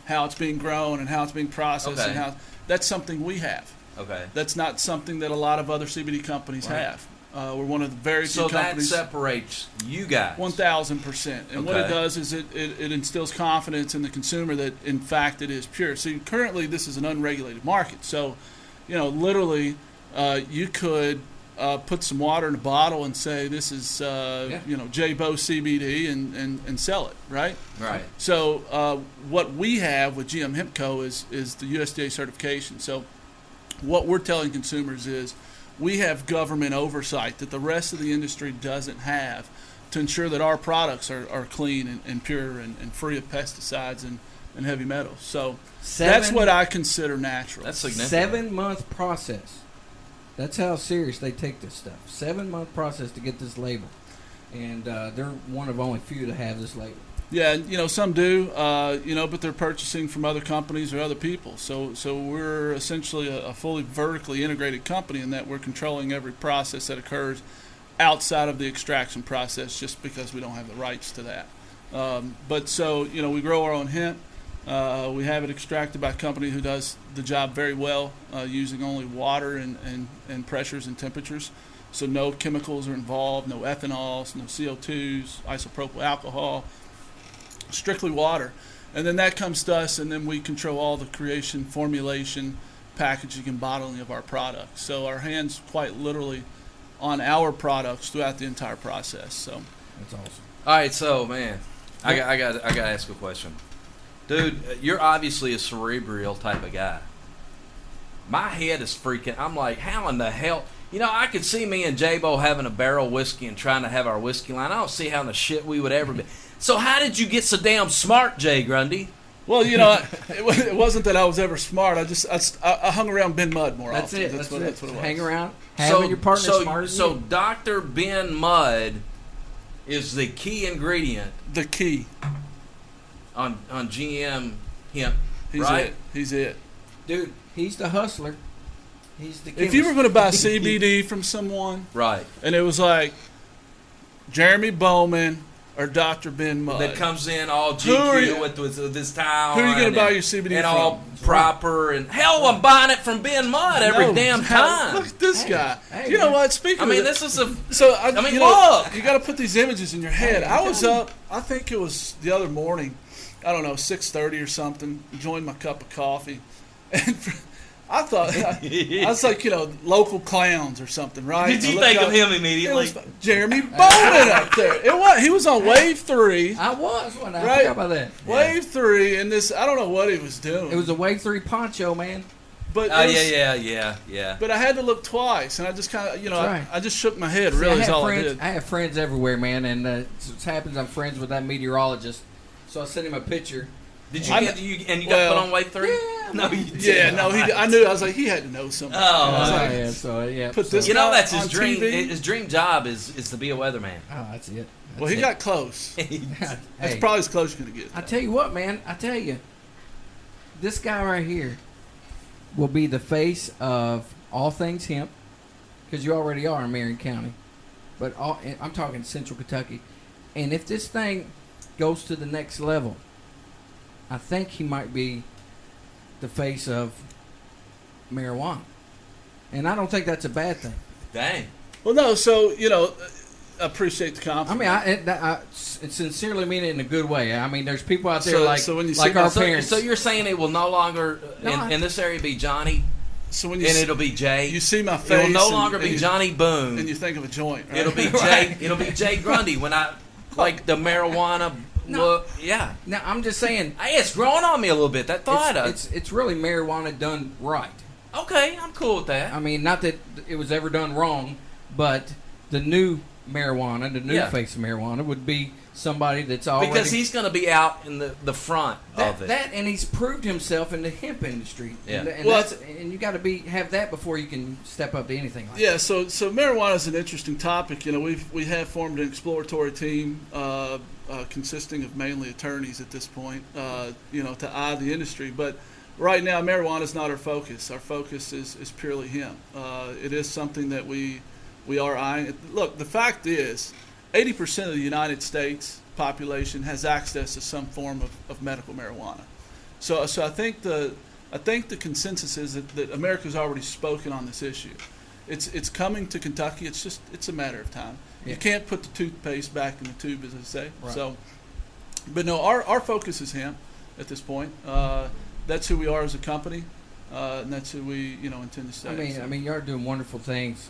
[SPEAKER 4] how it's being grown and how it's being processed,
[SPEAKER 2] Okay.
[SPEAKER 4] and how that's something we have.
[SPEAKER 2] Okay.
[SPEAKER 4] That's not something that a lot of other CBD companies
[SPEAKER 2] Right.
[SPEAKER 4] have. We're one of the very few
[SPEAKER 2] So that
[SPEAKER 4] companies.
[SPEAKER 2] separates you guys.
[SPEAKER 4] 1,000%. And what it
[SPEAKER 2] Okay.
[SPEAKER 4] does is it instills confidence in the consumer that, in fact, it is pure. See, currently, this is an unregulated market. So, literally, you could put some water in a bottle and say, this is, J-Bo CBD and sell it, right?
[SPEAKER 2] Right.
[SPEAKER 4] So what we have with GM Hemp Co. is the USDA certification. So what we're telling consumers is, we have government oversight that the rest of the industry doesn't have to ensure that our products are clean and pure and free of pesticides and heavy metals. So that's what I consider natural.
[SPEAKER 2] That's significant.
[SPEAKER 3] 7-month process. That's how serious they take this stuff. 7-month process to get this label. And they're one of only few to have this label.
[SPEAKER 4] Yeah, some do, but they're purchasing from other companies or other people. So we're essentially a fully vertically integrated company in that we're controlling every process that occurs outside of the extraction process just because we don't have the rights to that. We grow our own hemp. We have it extracted by a company who does the job very well, using only water and pressures and temperatures. So no chemicals are involved, no ethanols, no CO2s, isopropyl alcohol. Strictly water, and then that comes to us, and then we control all the creation, formulation, packaging, and bottling of our products. So our hands quite literally on our products throughout the entire process. So
[SPEAKER 3] That's awesome.
[SPEAKER 2] All right, so man, I got to ask a question, dude. You're obviously a cerebral type of guy. My head is freaking. I'm like, how in the hell? I could see me and J-Bo having a barrel whiskey and trying to have our whiskey line. I don't see how in the shit we would ever be. So how did you get so damn smart, Jay Grundy?
[SPEAKER 4] well, it wasn't that I was ever smart. I hung around Ben Mudd more
[SPEAKER 3] That's
[SPEAKER 4] often.
[SPEAKER 3] it. That's
[SPEAKER 4] what
[SPEAKER 3] it.
[SPEAKER 4] it was.
[SPEAKER 3] Hang around. Having your partner smart as
[SPEAKER 2] So
[SPEAKER 3] you.
[SPEAKER 2] Dr. Ben Mudd is the key ingredient
[SPEAKER 4] The key.
[SPEAKER 2] on GM Hemp,
[SPEAKER 4] He's
[SPEAKER 2] right?
[SPEAKER 4] it. He's it.
[SPEAKER 3] Dude, he's the hustler. He's the
[SPEAKER 4] If you were going to buy CBD from someone,
[SPEAKER 2] Right.
[SPEAKER 4] and it was like Jeremy Bowman or Dr. Ben Mudd,
[SPEAKER 2] That comes in all
[SPEAKER 4] Who are
[SPEAKER 2] GQ
[SPEAKER 4] you-
[SPEAKER 2] with this tie
[SPEAKER 4] who are you
[SPEAKER 2] on
[SPEAKER 4] gonna buy
[SPEAKER 2] and-
[SPEAKER 4] your CBD
[SPEAKER 2] and
[SPEAKER 4] from?
[SPEAKER 2] all proper and hell, I'm buying it from Ben Mudd every
[SPEAKER 4] No,
[SPEAKER 2] damn time.
[SPEAKER 4] Look at this
[SPEAKER 3] Hey,
[SPEAKER 4] guy.
[SPEAKER 3] hey,
[SPEAKER 4] You know
[SPEAKER 3] man.
[SPEAKER 4] what? Speaking
[SPEAKER 2] I mean,
[SPEAKER 4] of
[SPEAKER 2] this is a
[SPEAKER 4] So
[SPEAKER 2] I mean,
[SPEAKER 4] you
[SPEAKER 2] look.
[SPEAKER 4] you got to put these images in your head.
[SPEAKER 3] Hey,
[SPEAKER 4] I was
[SPEAKER 3] tell me.
[SPEAKER 4] up. I think it was the other morning. I don't know, 6:30 or something. Enjoying my cup of coffee, and I thought I was like, local clowns or something, right?
[SPEAKER 2] Did
[SPEAKER 4] I
[SPEAKER 2] you
[SPEAKER 4] looked
[SPEAKER 2] think of
[SPEAKER 4] up,
[SPEAKER 2] him
[SPEAKER 4] it
[SPEAKER 2] immediately?
[SPEAKER 4] was Jeremy Bowman up there. He was on wave 3.
[SPEAKER 3] I was when I
[SPEAKER 4] Right.
[SPEAKER 3] forgot about that.
[SPEAKER 4] Wave 3, and this I don't know what he was doing.
[SPEAKER 3] It was a Wave 3 poncho, man.
[SPEAKER 4] But
[SPEAKER 2] Oh,
[SPEAKER 4] it was-
[SPEAKER 2] yeah.
[SPEAKER 4] But I had to look twice, and I just kind of,
[SPEAKER 3] That's right.
[SPEAKER 4] I just shook my head.
[SPEAKER 3] See,
[SPEAKER 4] Really,
[SPEAKER 3] I
[SPEAKER 4] is
[SPEAKER 3] have
[SPEAKER 4] all
[SPEAKER 3] friends,
[SPEAKER 4] I did.
[SPEAKER 3] I have friends everywhere, man, and it happens I'm friends with that meteorologist. So I sent him a picture.
[SPEAKER 2] Did
[SPEAKER 4] I'm-
[SPEAKER 2] you get you got put on wave 3?
[SPEAKER 3] Yeah,
[SPEAKER 2] No, you didn't.
[SPEAKER 4] Yeah, no, I knew. I was like, he had to know something.
[SPEAKER 2] Oh,
[SPEAKER 4] I was like,
[SPEAKER 3] yeah, so yeah.
[SPEAKER 4] put
[SPEAKER 3] so,
[SPEAKER 4] this-
[SPEAKER 2] You know,
[SPEAKER 4] guy
[SPEAKER 2] that's his
[SPEAKER 4] on
[SPEAKER 2] dream.
[SPEAKER 4] TV?
[SPEAKER 2] His dream job is to be a weatherman.
[SPEAKER 3] Oh, that's it.
[SPEAKER 4] well, he got close.
[SPEAKER 3] Hey,
[SPEAKER 4] That's probably as close as you're gonna get.
[SPEAKER 3] I tell you what, man. I tell you, this guy right here will be the face of all things hemp, because you already are in Marion County. But I'm talking Central Kentucky, and if this thing goes to the next level, I think he might be the face of marijuana, and I don't think that's a bad thing.
[SPEAKER 2] Dang.
[SPEAKER 4] Well, no. So appreciate the compliment.
[SPEAKER 3] I mean, I sincerely mean it in a good way. I mean, there's people out there
[SPEAKER 4] So-
[SPEAKER 3] like
[SPEAKER 4] so when you
[SPEAKER 3] like
[SPEAKER 4] see-
[SPEAKER 3] our
[SPEAKER 2] So,
[SPEAKER 3] parents.
[SPEAKER 2] so you're saying it will no longer
[SPEAKER 3] No,
[SPEAKER 2] in this area be Johnny,
[SPEAKER 4] So when you
[SPEAKER 2] and it'll be Jay.
[SPEAKER 4] you see my face,
[SPEAKER 2] It will no
[SPEAKER 4] and-
[SPEAKER 2] longer
[SPEAKER 4] and
[SPEAKER 2] be
[SPEAKER 4] you-
[SPEAKER 2] Johnny Boone.
[SPEAKER 4] and you think of a joint. Right?
[SPEAKER 2] It'll be
[SPEAKER 3] Right.
[SPEAKER 2] Jay. It'll be Jay Grundy when I like the marijuana.
[SPEAKER 3] No.
[SPEAKER 2] Look, yeah.
[SPEAKER 3] Now I'm just saying,
[SPEAKER 2] Hey, it's growing on me a little bit. That thought.
[SPEAKER 3] it's really marijuana done right.
[SPEAKER 2] Okay, I'm cool with that.
[SPEAKER 3] I mean, not that it was ever done wrong, but the new marijuana, the new
[SPEAKER 2] Yeah.
[SPEAKER 3] face of marijuana, would be somebody that's already
[SPEAKER 2] Because he's going to be out in the front of it.
[SPEAKER 3] that, and he's proved himself in the hemp industry.
[SPEAKER 2] Yeah.
[SPEAKER 3] and,
[SPEAKER 4] Well,
[SPEAKER 3] and you got to have that before you can step up to anything like
[SPEAKER 4] Yeah, so marijuana is an interesting topic. You know, we have formed an exploratory team consisting of mainly attorneys at this point. To eye the industry, but right now marijuana is not our focus. Our focus is purely hemp. It is something that we are eyeing. Look, the fact is, 80% of the United States population has access to some form of medical marijuana. So I think the consensus is that America's already spoken on this issue. It's coming to Kentucky. It's a matter of time.
[SPEAKER 3] Yeah.
[SPEAKER 4] You can't put the toothpaste back in the tube, as they say.
[SPEAKER 3] Right.
[SPEAKER 4] So, but no, our focus is hemp at this point. That's who we are as a company, and that's who we intend to stay.
[SPEAKER 3] I mean, you are doing wonderful things.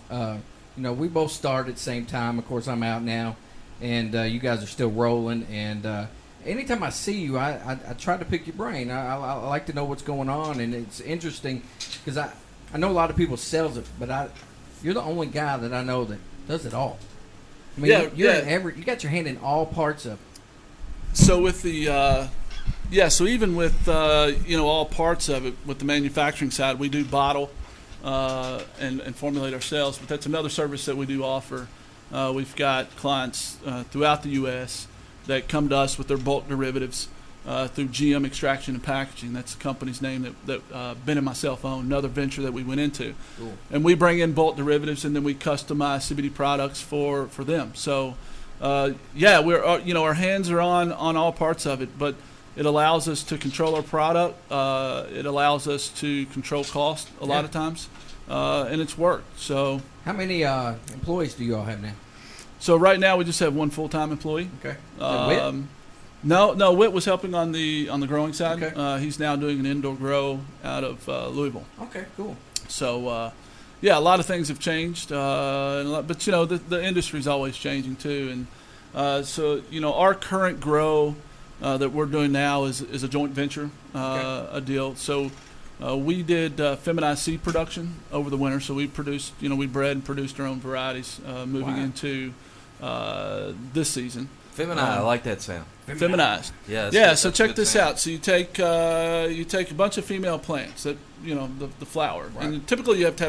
[SPEAKER 3] We both started at the same time. Of course, I'm out now, and you guys are still rolling. And anytime I see you, I try to pick your brain. I like to know what's going on, and it's interesting because I know a lot of people sells it, but you're the only guy that I know that does it all. I mean, you're in you got your hand in all parts of it.
[SPEAKER 4] So with the so even with all parts of it, with the manufacturing side, we do bottle and formulate ourselves, but that's another service that we do offer. We've got clients throughout the U.S. that come to us with their bulk derivatives through GM Extraction and Packaging. That's the company's name that Ben and myself own, another venture that we went into.
[SPEAKER 3] Cool.
[SPEAKER 4] And we bring in bulk derivatives, and then we customize CBD products for them. So, we're our hands are on all parts of it, but it allows us to control our product. It allows us to control cost a lot of times, and it's worked. So,
[SPEAKER 3] How many employees do you all have now?
[SPEAKER 4] so right now we just have one full-time employee.
[SPEAKER 3] Okay.
[SPEAKER 4] No, Whit was helping on the growing side.
[SPEAKER 3] Okay.
[SPEAKER 4] He's now doing an indoor grow out of Louisville.
[SPEAKER 3] Okay, cool.
[SPEAKER 4] So, a lot of things have changed, but the industry's always changing too. And our current grow that we're doing now is a joint venture, a deal. So, we did feminized seed production over the winter. So we produced, we bred and produced our own varieties moving into this season.
[SPEAKER 2] Feminine, I like that sound.
[SPEAKER 4] Feminized.
[SPEAKER 2] Yeah.
[SPEAKER 4] So check this out. So you take a bunch of female plants that the flower,
[SPEAKER 3] Right.
[SPEAKER 4] and typically you have to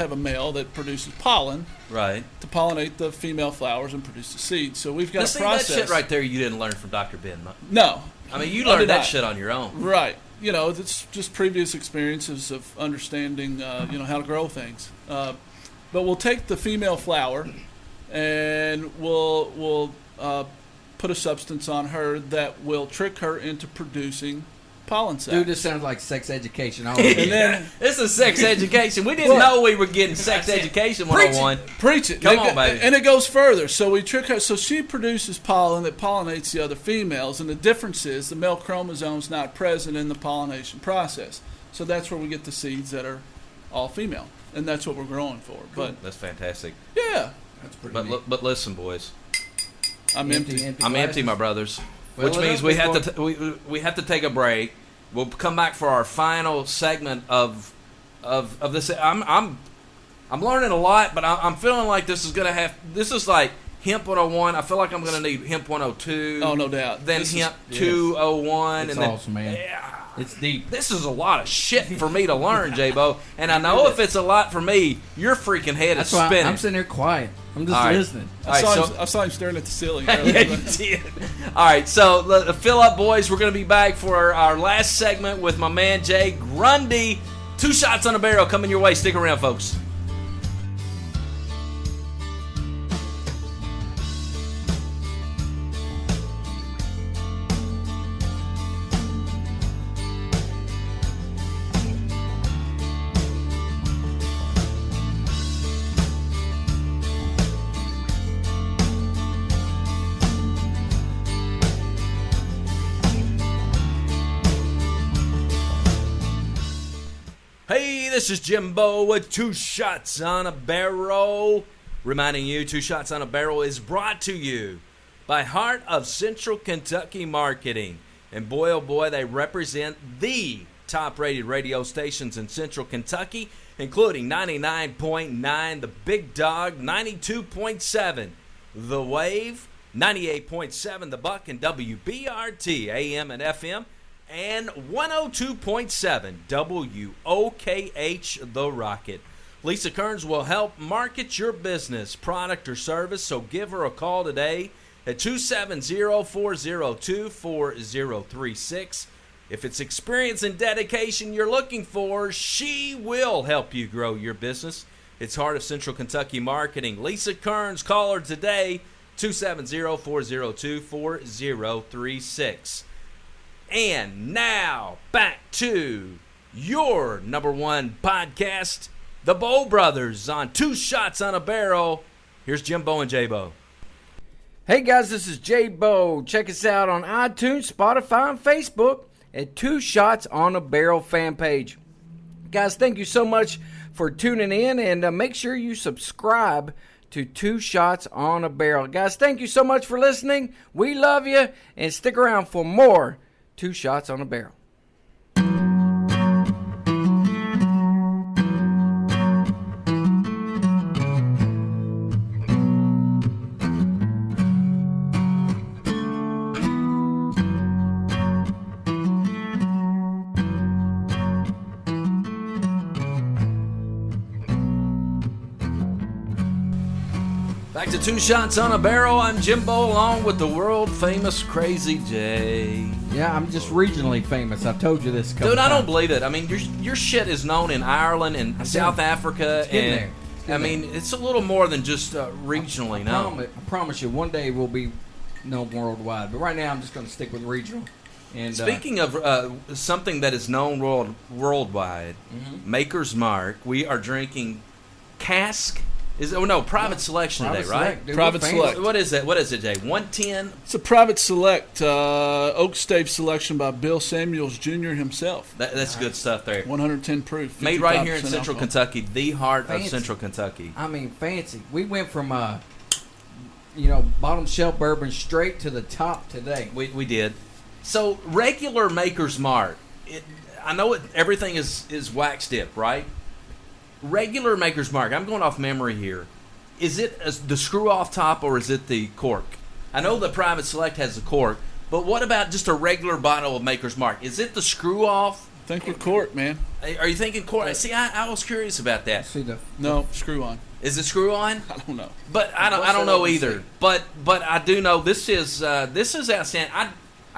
[SPEAKER 4] have a male that produces pollen
[SPEAKER 2] Right.
[SPEAKER 4] to pollinate the female flowers and produce the seeds. So we've got
[SPEAKER 2] Now,
[SPEAKER 4] a
[SPEAKER 2] see,
[SPEAKER 4] process.
[SPEAKER 2] that shit right there you didn't learn from Dr. Ben.
[SPEAKER 4] No,
[SPEAKER 2] I mean, you
[SPEAKER 4] I
[SPEAKER 2] learned
[SPEAKER 4] did
[SPEAKER 2] that
[SPEAKER 4] not.
[SPEAKER 2] shit on your own.
[SPEAKER 4] Right. It's just previous experiences of understanding, how to grow things. But we'll take the female flower, and we'll put a substance on her that will trick her into producing pollen sacs.
[SPEAKER 3] Dude, this sounds like sex education.
[SPEAKER 4] And then
[SPEAKER 2] This is sex education. We didn't know we were getting sex education 101.
[SPEAKER 4] preach it.
[SPEAKER 2] Come on, baby.
[SPEAKER 4] And it goes further. So we trick her. So she produces pollen that pollinates the other females, and the difference is the male chromosome's not present in the pollination process. So that's where we get the seeds that are all female, and that's what we're growing for. But
[SPEAKER 2] That's fantastic.
[SPEAKER 4] yeah,
[SPEAKER 3] That's pretty
[SPEAKER 2] But
[SPEAKER 3] neat.
[SPEAKER 2] but listen, boys.
[SPEAKER 4] I'm empty.
[SPEAKER 2] I'm empty, my brothers.
[SPEAKER 3] Fill
[SPEAKER 2] Which
[SPEAKER 3] it
[SPEAKER 2] means
[SPEAKER 3] up,
[SPEAKER 2] we
[SPEAKER 3] big
[SPEAKER 2] have to we have to take a break. We'll come back for our final segment of of this. I'm learning a lot, but I'm feeling like this is like Hemp 101. I feel like I'm going to need Hemp 102.
[SPEAKER 4] Oh, no doubt.
[SPEAKER 2] Then Hemp 201.
[SPEAKER 3] It's
[SPEAKER 2] and then,
[SPEAKER 3] awesome, man.
[SPEAKER 2] Yeah.
[SPEAKER 3] It's deep.
[SPEAKER 2] This is a lot of shit for me to learn, J-Bo. And I know if it's a lot for me, your freaking head
[SPEAKER 3] That's
[SPEAKER 2] is
[SPEAKER 3] why
[SPEAKER 2] spinning.
[SPEAKER 3] I'm sitting there quiet. I'm just
[SPEAKER 2] All right.
[SPEAKER 3] listening.
[SPEAKER 4] I saw him staring at the ceiling.
[SPEAKER 2] Yeah, you did. All right, so fill up, boys. We're going to be back for our last segment with my man, Jay Grundy. 2 shots on a barrel coming your way. Stick around, folks. Hey, this is Jimbo with 2 Shots on a Barrel. Reminding you, 2 Shots on a Barrel is brought to you by Heart of Central Kentucky Marketing. And boy, oh boy, they represent the top-rated radio stations in Central Kentucky, including 99.9 The Big Dog, 92.7 The Wave, 98.7 The Buck, and WBRT, AM and FM, and 102.7 WOKH The Rocket. Lisa Kearns will help market your business, product, or service, so give her a call today at 270-402-4036. If it's experience and dedication you're looking for, she will help you grow your business. It's Heart of Central Kentucky Marketing. Lisa Kearns, call her today, 270-402-4036. And now, back to your number 1 podcast, The Bow Brothers on 2 Shots on a Barrel. Here's Jimbo and J-Bo.
[SPEAKER 3] Hey guys, this is J-Bo. Check us out on iTunes, Spotify, and Facebook at 2 Shots on a Barrel fan page. Guys, thank you so much for tuning in, and make sure you subscribe to 2 Shots on a Barrel. Guys, thank you so much for listening. We love you, and stick around for more 2 Shots on a Barrel.
[SPEAKER 2] Back to 2 Shots on a Barrel. I'm Jimbo along with the world famous Crazy J.
[SPEAKER 3] Yeah, I'm just regionally famous. I've told you this a couple
[SPEAKER 2] Dude, I
[SPEAKER 3] times.
[SPEAKER 2] don't believe it. I mean, your shit is known in Ireland and South Africa.
[SPEAKER 3] getting
[SPEAKER 2] And
[SPEAKER 3] there. It's
[SPEAKER 2] I
[SPEAKER 3] getting
[SPEAKER 2] mean, it's a little more than just regionally known.
[SPEAKER 3] I promise you, one day we'll be known worldwide. But right now, I'm just going to stick with regional. And
[SPEAKER 2] Speaking of something that is known worldwide, Maker's Mark, we are drinking Cask. Private Selection
[SPEAKER 3] Private
[SPEAKER 2] today,
[SPEAKER 3] Select,
[SPEAKER 2] right?
[SPEAKER 3] dude,
[SPEAKER 4] Private
[SPEAKER 3] we're fancy.
[SPEAKER 4] Select.
[SPEAKER 2] What is that? What is it, Jay? 110?
[SPEAKER 4] It's a private select oak stave selection by Bill Samuels Jr. himself.
[SPEAKER 2] That's good stuff there.
[SPEAKER 4] 110 proof.
[SPEAKER 2] Made right here in
[SPEAKER 4] 55%
[SPEAKER 2] Central
[SPEAKER 4] alcohol.
[SPEAKER 2] Kentucky, the heart
[SPEAKER 3] Fancy.
[SPEAKER 2] of Central Kentucky.
[SPEAKER 3] I mean, fancy. We went from bottom shelf bourbon straight to the top today.
[SPEAKER 2] We did. So regular Maker's Mark, I know everything is wax dip, right? Regular Maker's Mark, I'm going off memory here. Is it the screw off top or is it the cork? I know the Private Select has the cork, but what about just a regular bottle of Maker's Mark? Is it the screw off?
[SPEAKER 4] I think we're cork, man.
[SPEAKER 2] Are you thinking cork? See, I was curious about that.
[SPEAKER 3] See the
[SPEAKER 4] No, screw on.
[SPEAKER 2] Is it screw on?
[SPEAKER 4] I don't know.
[SPEAKER 2] But I don't know either. But I do know this is outstanding. I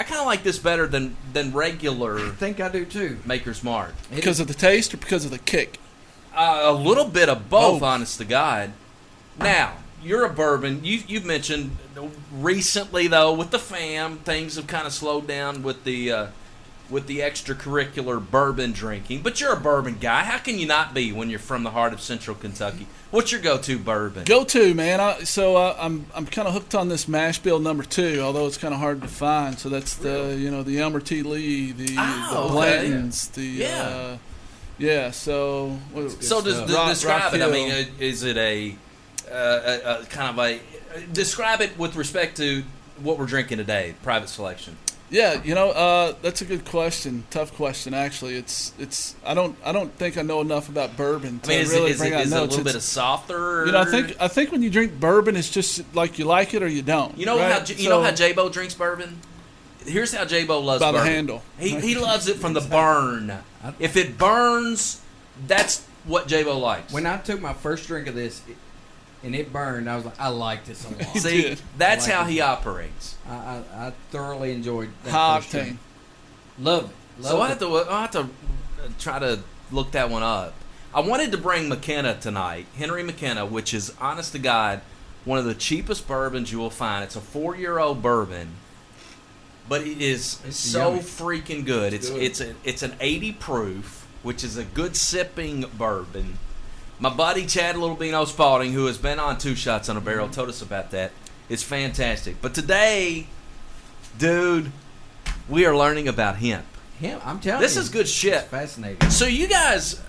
[SPEAKER 2] kind of like this better than regular
[SPEAKER 3] I think I do too.
[SPEAKER 2] Maker's Mark.
[SPEAKER 4] Because of the taste or because of the kick?
[SPEAKER 2] A little bit of both,
[SPEAKER 4] Both.
[SPEAKER 2] honest to God. Now, you're a bourbon. You've mentioned recently, though, with the fam, things have kind of slowed down with the extracurricular bourbon drinking. But you're a bourbon guy. How can you not be when you're from the heart of Central Kentucky? What's your go-to bourbon?
[SPEAKER 4] Go to, man. I'm kind of hooked on this mash bill number 2, although it's kind of hard to find. So that's the Elmer T. Lee, the
[SPEAKER 2] okay.
[SPEAKER 4] Blantons,
[SPEAKER 2] Yeah.
[SPEAKER 4] yeah. So
[SPEAKER 2] So
[SPEAKER 4] Rock
[SPEAKER 2] describe it. I
[SPEAKER 4] Hill.
[SPEAKER 2] mean, is it a kind of a describe it with respect to what we're drinking today? Private Selection.
[SPEAKER 4] Yeah, that's a good question. Tough question, actually. It's. I don't think I know enough about bourbon to
[SPEAKER 2] is
[SPEAKER 4] really
[SPEAKER 2] it
[SPEAKER 4] bring out
[SPEAKER 2] a
[SPEAKER 4] notes.
[SPEAKER 2] little bit of softer?
[SPEAKER 4] I think when you drink bourbon, it's just like you like it or you don't.
[SPEAKER 2] You know
[SPEAKER 4] right?
[SPEAKER 2] how know how J-Bo drinks bourbon? Here's how J-Bo loves
[SPEAKER 4] by
[SPEAKER 2] bourbon.
[SPEAKER 4] the handle.
[SPEAKER 2] He loves it from the burn. If it burns, that's what J-Bo likes.
[SPEAKER 3] When I took my first drink of this, and it burned, I was like, I like this a lot.
[SPEAKER 2] See, that's how he operates.
[SPEAKER 3] I thoroughly enjoyed that
[SPEAKER 4] High
[SPEAKER 3] first drink.
[SPEAKER 4] octane.
[SPEAKER 3] Love it.
[SPEAKER 2] So I'll have to try to look that one up. I wanted to bring McKenna tonight, Henry McKenna, which is, honest to God, one of the cheapest bourbons you will find. It's a 4-year-old bourbon, but it is so
[SPEAKER 3] yummy.
[SPEAKER 2] freaking good.
[SPEAKER 3] It's
[SPEAKER 2] It's an 80 proof, which is a good sipping bourbon. My buddy Chad Littlebino Spalding, who has been on Two Shots on a Barrel, told us about that. It's fantastic. But today, dude, we are learning about hemp.
[SPEAKER 3] Hemp, I'm telling you.
[SPEAKER 2] This is good shit.
[SPEAKER 3] It's fascinating.
[SPEAKER 2] So you guys,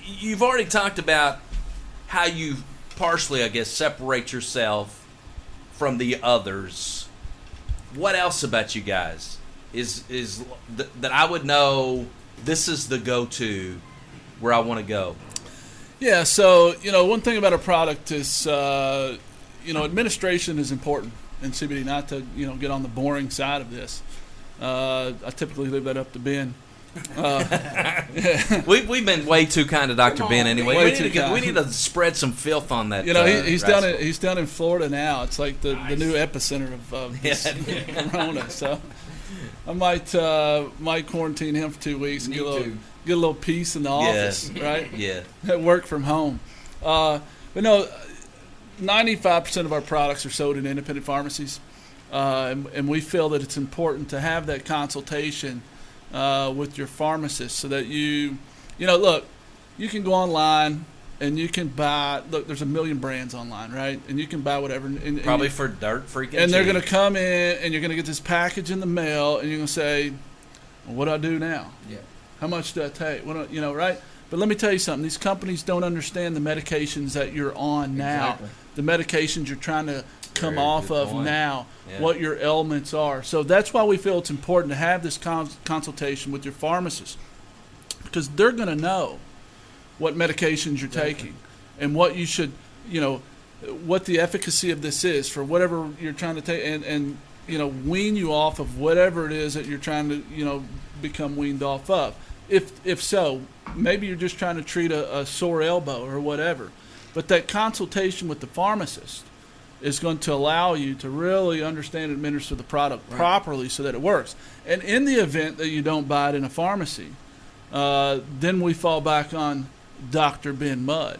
[SPEAKER 2] you've already talked about how you partially, I guess, separate yourself from the others. What else about you guys is that I would know this is the go-to where I want to go?
[SPEAKER 4] Yeah, so, one thing about a product is, administration is important in CBD, not to, get on the boring side of this. I typically leave that up to Ben.
[SPEAKER 2] We've been way too kind to Dr. Ben anyway.
[SPEAKER 4] Way
[SPEAKER 2] We
[SPEAKER 4] too
[SPEAKER 2] need to spread some filth on that.
[SPEAKER 4] He's down in Florida now. It's like the new epicenter of this corona. So I might quarantine him for 2 weeks and get a little peace in the office, right?
[SPEAKER 2] Yeah.
[SPEAKER 4] Work from home. But no, 95% of our products are sold in independent pharmacies, and we feel that it's important to have that consultation with your pharmacist so that look, you can go online and you can buy. Look, there's a million brands online, right? And you can buy whatever.
[SPEAKER 2] Probably for dirt freaking.
[SPEAKER 4] And they're
[SPEAKER 2] cheap.
[SPEAKER 4] going to come in, and you're going to get this package in the mail, and you're going to say, well, "What do I do now?
[SPEAKER 3] Yeah.
[SPEAKER 4] How much do I take? Right?" But let me tell you something. These companies don't understand the medications that you're on now,
[SPEAKER 3] Exactly.
[SPEAKER 4] the medications you're trying to come
[SPEAKER 2] Very
[SPEAKER 4] off
[SPEAKER 2] good
[SPEAKER 4] of
[SPEAKER 2] point.
[SPEAKER 4] now,
[SPEAKER 2] Yeah.
[SPEAKER 4] what your ailments are. So that's why we feel it's important to have this consultation with your pharmacist, because they're going to know what medications you're taking and what you should, what the efficacy of this is for whatever you're trying to take, and wean you off of whatever it is that you're trying to, become weaned off of. If so, maybe you're just trying to treat a sore elbow or whatever. But that consultation with the pharmacist is going to allow you to really understand and administer the product properly so that it works. And in the event that you don't buy it in a pharmacy, then we fall back on Dr. Ben Mudd.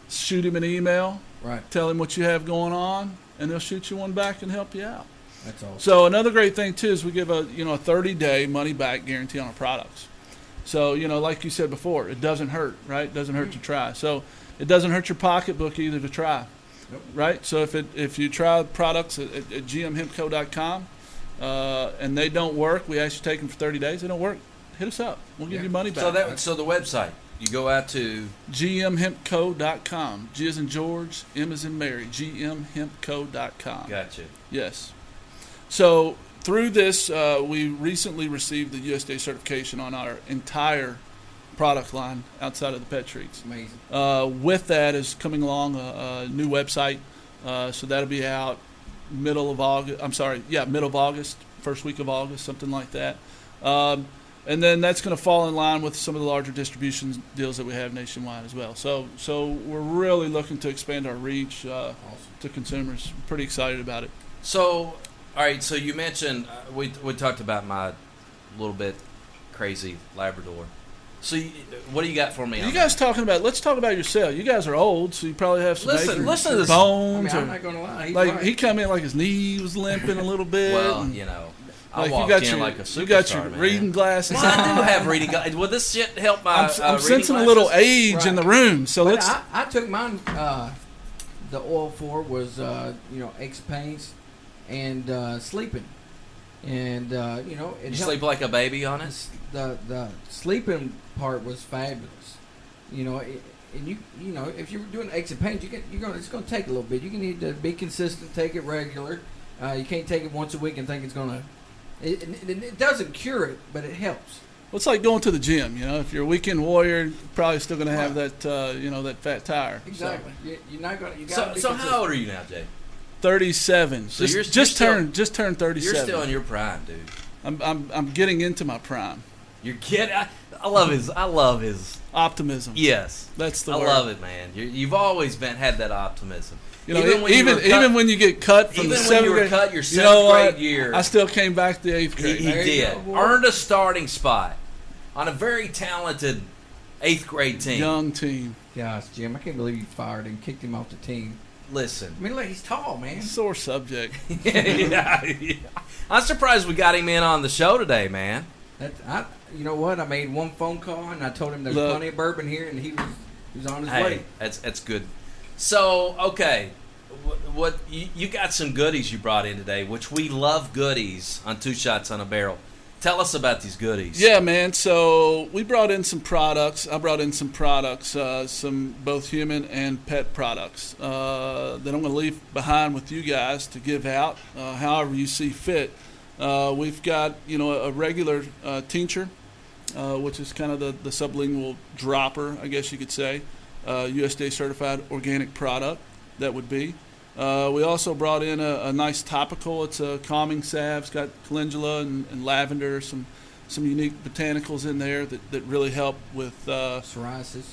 [SPEAKER 4] Shoot him an email, tell him what you have going on, and they'll shoot you one back and help you out.
[SPEAKER 3] That's all.
[SPEAKER 4] So another great thing too is we give a 30-day money back guarantee on our products. So like you said before, it doesn't hurt, right? It doesn't hurt to try. So it doesn't hurt your pocketbook either to try, right? So if you try products at gmhempco.com and they don't work, we ask you to take them for 30 days. They don't work, hit us up. We'll give you money back.
[SPEAKER 2] So the website, you go out to
[SPEAKER 4] gmhempco.com. G as in George, M as in Mary. gmhempco.com.
[SPEAKER 2] Gotcha.
[SPEAKER 4] Yes. So through this, we recently received the USDA certification on our entire product line outside of the pet treats.
[SPEAKER 3] Amazing.
[SPEAKER 4] With that is coming along a new website. So that'll be out middle of August, first week of August, something like that. And then that's going to fall in line with some of the larger distribution deals that we have nationwide as well. So we're really looking to expand our reach to consumers. I'm pretty excited about it.
[SPEAKER 2] So, all right. So you mentioned we talked about my little bit crazy Labrador. So what do you got for me?
[SPEAKER 4] You guys talking about? Let's talk about yourself. You guys are old, so you probably have some
[SPEAKER 2] listen to this.
[SPEAKER 4] bones.
[SPEAKER 3] I'm not gonna lie. He's
[SPEAKER 4] Like
[SPEAKER 3] right.
[SPEAKER 4] he come in like his knee was limping a little bit.
[SPEAKER 2] Well,
[SPEAKER 4] and,
[SPEAKER 2] I
[SPEAKER 4] like
[SPEAKER 2] walked
[SPEAKER 4] you got
[SPEAKER 2] in
[SPEAKER 4] your,
[SPEAKER 2] like a superstar,
[SPEAKER 4] you got your
[SPEAKER 2] man.
[SPEAKER 4] reading glasses.
[SPEAKER 2] Well, I do have reading glasses. Will this shit help my
[SPEAKER 4] I'm
[SPEAKER 2] reading
[SPEAKER 4] sensing
[SPEAKER 2] glasses?
[SPEAKER 4] a little age in the room, so
[SPEAKER 3] But
[SPEAKER 4] let's.
[SPEAKER 3] I took mine. The oil for was aches, pains, and sleeping, and it
[SPEAKER 2] You
[SPEAKER 3] helped.
[SPEAKER 2] sleep like a baby on it?
[SPEAKER 3] The sleeping part was fabulous. And if you're doing aches and pains, it's going to take a little bit. You need to be consistent, take it regular. You can't take it once a week and think it's going to It doesn't cure it, but it helps.
[SPEAKER 4] Well, it's like going to the gym. If you're a weekend warrior, you're probably still going to have that, that fat tire.
[SPEAKER 3] Exactly. You're not going to. You
[SPEAKER 2] So how old are you now, Jay?
[SPEAKER 4] 37.
[SPEAKER 2] So
[SPEAKER 4] just turned 37.
[SPEAKER 2] You're still in your prime, dude.
[SPEAKER 4] I'm getting into my prime.
[SPEAKER 2] You're kidding. I love his
[SPEAKER 4] Optimism.
[SPEAKER 2] Yes,
[SPEAKER 4] That's the
[SPEAKER 2] I
[SPEAKER 4] word.
[SPEAKER 2] love it, man. You've always had that optimism.
[SPEAKER 4] Even when you get cut from the
[SPEAKER 2] even when
[SPEAKER 4] seventh
[SPEAKER 2] you were
[SPEAKER 4] grade,
[SPEAKER 2] cut your
[SPEAKER 4] you know
[SPEAKER 2] 7th grade
[SPEAKER 4] what?
[SPEAKER 2] year,
[SPEAKER 4] I still came back to 8th grade.
[SPEAKER 2] he
[SPEAKER 3] There you
[SPEAKER 2] did
[SPEAKER 3] go, boy.
[SPEAKER 2] earned a starting spot on a very talented 8th grade team.
[SPEAKER 4] Young team.
[SPEAKER 3] Gosh, Jim, I can't believe you fired him, kicked him off the team.
[SPEAKER 2] Listen,
[SPEAKER 3] I mean, look, he's tall, man.
[SPEAKER 4] Sore subject.
[SPEAKER 2] yeah. I'm surprised we got him in on the show today, man.
[SPEAKER 3] You know what? I made one phone call and I told him there's
[SPEAKER 4] Look.
[SPEAKER 3] plenty of bourbon here, and he was on his
[SPEAKER 2] Hey,
[SPEAKER 3] way.
[SPEAKER 2] that's good. So, okay, what you got some goodies you brought in today, which we love goodies on Two Shots on a Barrel. Tell us about these goodies.
[SPEAKER 4] Yeah, man. So we brought in some products. I brought in some products, some both human and pet products that I'm going to leave behind with you guys to give out, however you see fit. We've got a regular tincture, which is kind of the sublingual dropper, I guess you could say, USDA certified organic product. That would be. We also brought in a nice topical. It's a calming salve. It's got calendula and lavender, some unique botanicals in there that really help with.
[SPEAKER 3] Psoriasis.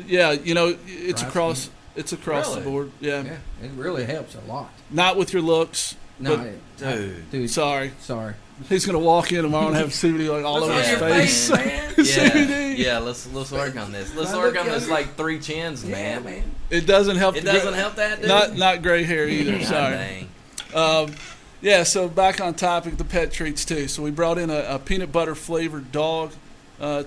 [SPEAKER 4] Yeah, it's
[SPEAKER 3] Psoriasis.
[SPEAKER 4] across the
[SPEAKER 2] Really?
[SPEAKER 4] board. Yeah.
[SPEAKER 3] Yeah, it really helps a lot.
[SPEAKER 4] Not with your looks.
[SPEAKER 3] No,
[SPEAKER 2] Dude.
[SPEAKER 3] dude.
[SPEAKER 4] Sorry.
[SPEAKER 3] Sorry.
[SPEAKER 4] He's gonna walk in tomorrow and have CBD all over
[SPEAKER 3] What's
[SPEAKER 4] his
[SPEAKER 3] on your
[SPEAKER 4] face.
[SPEAKER 3] man.
[SPEAKER 4] CBD.
[SPEAKER 2] Yeah, let's work on this. Let's
[SPEAKER 3] I
[SPEAKER 2] work
[SPEAKER 3] look
[SPEAKER 2] on this
[SPEAKER 3] younger.
[SPEAKER 2] like 3 chins,
[SPEAKER 3] Yeah,
[SPEAKER 2] man.
[SPEAKER 3] man.
[SPEAKER 4] It doesn't help.
[SPEAKER 2] It doesn't help that, dude.
[SPEAKER 4] Not gray hair either.
[SPEAKER 2] God
[SPEAKER 4] Sorry.
[SPEAKER 2] dang.
[SPEAKER 4] Yeah. So back on topic, the pet treats too. So we brought in a peanut butter flavored dog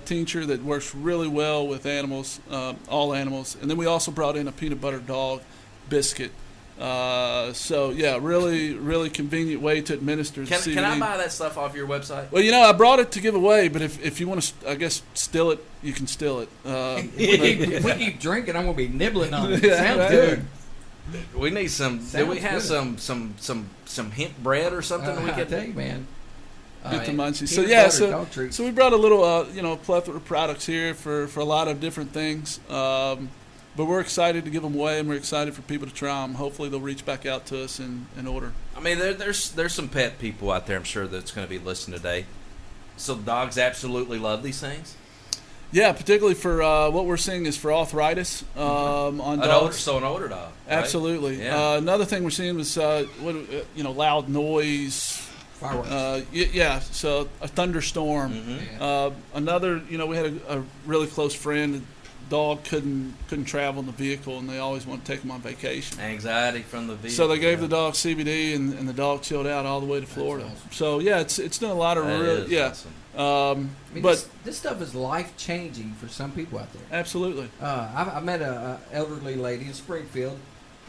[SPEAKER 4] tincture that works really well with animals, all animals, and then we also brought in a peanut butter dog biscuit. So yeah, really convenient way to administer the CBD.
[SPEAKER 2] Can I buy that stuff off your website?
[SPEAKER 4] Well, I brought it to give away, but if you want to, I guess, still it, you can still it.
[SPEAKER 3] If we keep drinking, I'm gonna be nibbling on it.
[SPEAKER 4] Yeah,
[SPEAKER 3] Sounds
[SPEAKER 4] right.
[SPEAKER 3] good.
[SPEAKER 2] We need some. Do
[SPEAKER 3] Sounds
[SPEAKER 2] we have
[SPEAKER 3] good.
[SPEAKER 2] some hemp bread or something we
[SPEAKER 3] I
[SPEAKER 2] could
[SPEAKER 3] tell you, man.
[SPEAKER 4] Get the munchies. So
[SPEAKER 3] peanut
[SPEAKER 4] yeah,
[SPEAKER 3] butter dog treats.
[SPEAKER 4] so we brought a little, plethora of products here for a lot of different things. But we're excited to give them away, and we're excited for people to try them. Hopefully, they'll reach back out to us and order.
[SPEAKER 2] I mean, there's some pet people out there, I'm sure, that's going to be listening today. So dogs absolutely love these things.
[SPEAKER 4] Yeah, particularly for what we're seeing is for arthritis on
[SPEAKER 2] An
[SPEAKER 4] dogs.
[SPEAKER 2] older dog. Right?
[SPEAKER 4] Absolutely.
[SPEAKER 2] Yeah.
[SPEAKER 4] Another thing we're seeing is loud noise.
[SPEAKER 3] Fireworks.
[SPEAKER 4] Yeah. So a thunderstorm.
[SPEAKER 2] Mhm.
[SPEAKER 3] Yeah.
[SPEAKER 4] Another, we had a really close friend. Dog couldn't travel in the vehicle, and they always want to take him on vacation.
[SPEAKER 2] Anxiety from the vehicle.
[SPEAKER 4] So they gave the dog CBD, and the dog chilled out all the way to Florida.
[SPEAKER 3] awesome.
[SPEAKER 4] So yeah, it's done a lot of
[SPEAKER 2] That
[SPEAKER 4] really
[SPEAKER 2] is
[SPEAKER 4] yeah.
[SPEAKER 2] awesome.
[SPEAKER 3] I mean,
[SPEAKER 4] But
[SPEAKER 3] this stuff is life changing for some people out there.
[SPEAKER 4] absolutely,
[SPEAKER 3] I met a elderly lady in Springfield.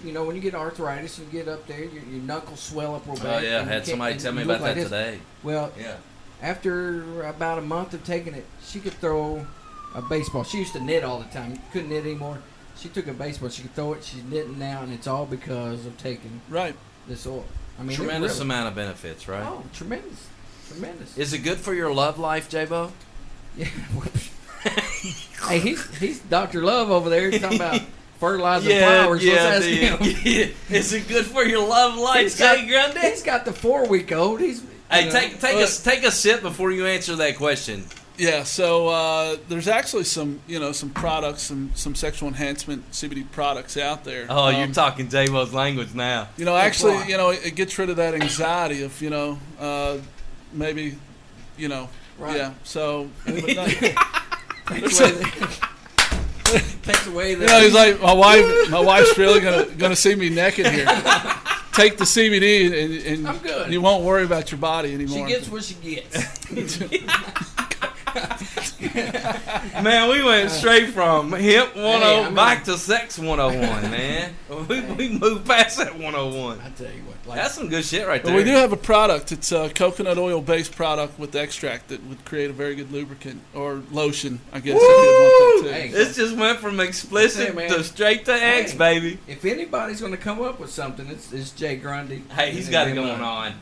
[SPEAKER 3] When you get arthritis and you get up there, your knuckles swell up real
[SPEAKER 2] Oh
[SPEAKER 3] bad.
[SPEAKER 2] yeah, I
[SPEAKER 3] and you
[SPEAKER 2] had
[SPEAKER 3] can't-
[SPEAKER 2] somebody
[SPEAKER 3] and
[SPEAKER 2] tell me
[SPEAKER 3] you look
[SPEAKER 2] about that
[SPEAKER 3] like this.
[SPEAKER 2] today.
[SPEAKER 3] Well,
[SPEAKER 2] Yeah.
[SPEAKER 3] after about a month of taking it, she could throw a baseball. She used to knit all the time. Couldn't knit anymore. She took a baseball. She could throw it. She's knitting now, and it's all because of taking
[SPEAKER 4] right.
[SPEAKER 3] this oil. I mean, it
[SPEAKER 2] Tremendous
[SPEAKER 3] really-
[SPEAKER 2] amount of benefits, right?
[SPEAKER 3] Oh, tremendous, tremendous.
[SPEAKER 2] Is it good for your love life, J-Bo?
[SPEAKER 3] Yeah. Hey, he's Dr. Love over there. He's talking about fertilizer flowers. Let's ask him.
[SPEAKER 2] yeah. Is it good for your love life,
[SPEAKER 3] He's got-
[SPEAKER 2] Jay Grundy?
[SPEAKER 3] He's got the 4-week-old. He's
[SPEAKER 2] Hey, take a sip before you answer that question.
[SPEAKER 4] Yeah, so there's actually some products, some sexual enhancement CBD products out there.
[SPEAKER 2] Oh, you're talking J-Bo's language now.
[SPEAKER 4] Actually,
[SPEAKER 3] why?
[SPEAKER 4] it gets rid of that anxiety of maybe,
[SPEAKER 3] Right.
[SPEAKER 4] yeah. So, but not,
[SPEAKER 3] takes away the.
[SPEAKER 4] he's like, my wife's really gonna see me naked here. Take the CBD and
[SPEAKER 3] I'm good.
[SPEAKER 4] you won't worry about your body
[SPEAKER 3] She
[SPEAKER 4] anymore.
[SPEAKER 3] gets what she gets.
[SPEAKER 2] Man, we went straight from Hemp 101
[SPEAKER 3] Hey, I mean-
[SPEAKER 2] back to Sex 101, man. We moved past that 101.
[SPEAKER 3] I tell you what, like,
[SPEAKER 2] That's some good shit right
[SPEAKER 4] But
[SPEAKER 2] there.
[SPEAKER 4] we do have a product. It's a coconut oil based product with extract that would create a very good lubricant or lotion, I guess. If you want that too.
[SPEAKER 3] Hey.
[SPEAKER 2] This just went from explicit
[SPEAKER 3] Hey, man.
[SPEAKER 2] to straight to X,
[SPEAKER 3] Hey.
[SPEAKER 2] baby.
[SPEAKER 3] if anybody's going to come up with something, it's Jay Grundy.
[SPEAKER 2] Hey, he's
[SPEAKER 3] And
[SPEAKER 2] got it
[SPEAKER 3] him,
[SPEAKER 2] going on.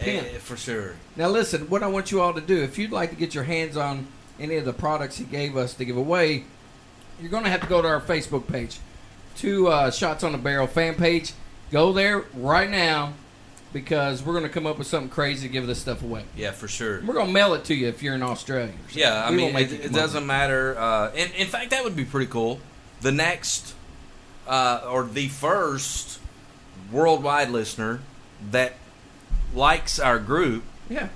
[SPEAKER 3] Hemp.
[SPEAKER 2] For sure.
[SPEAKER 3] Now listen, what I want you all to do, if you'd like to get your hands on any of the products he gave us to give away, you're going to have to go to our Facebook page, Two Shots on the Barrel fan page. Go there right now because we're going to come up with something crazy to give this stuff away.
[SPEAKER 2] Yeah, for sure.
[SPEAKER 3] We're going to mail it to you if you're in Australia. Or something.
[SPEAKER 2] Yeah, I
[SPEAKER 3] We
[SPEAKER 2] mean,
[SPEAKER 3] won't make you
[SPEAKER 2] it
[SPEAKER 3] come
[SPEAKER 2] doesn't
[SPEAKER 3] over.
[SPEAKER 2] matter. In fact, that would be pretty cool. The next, or the first worldwide listener that likes our group
[SPEAKER 3] Yeah,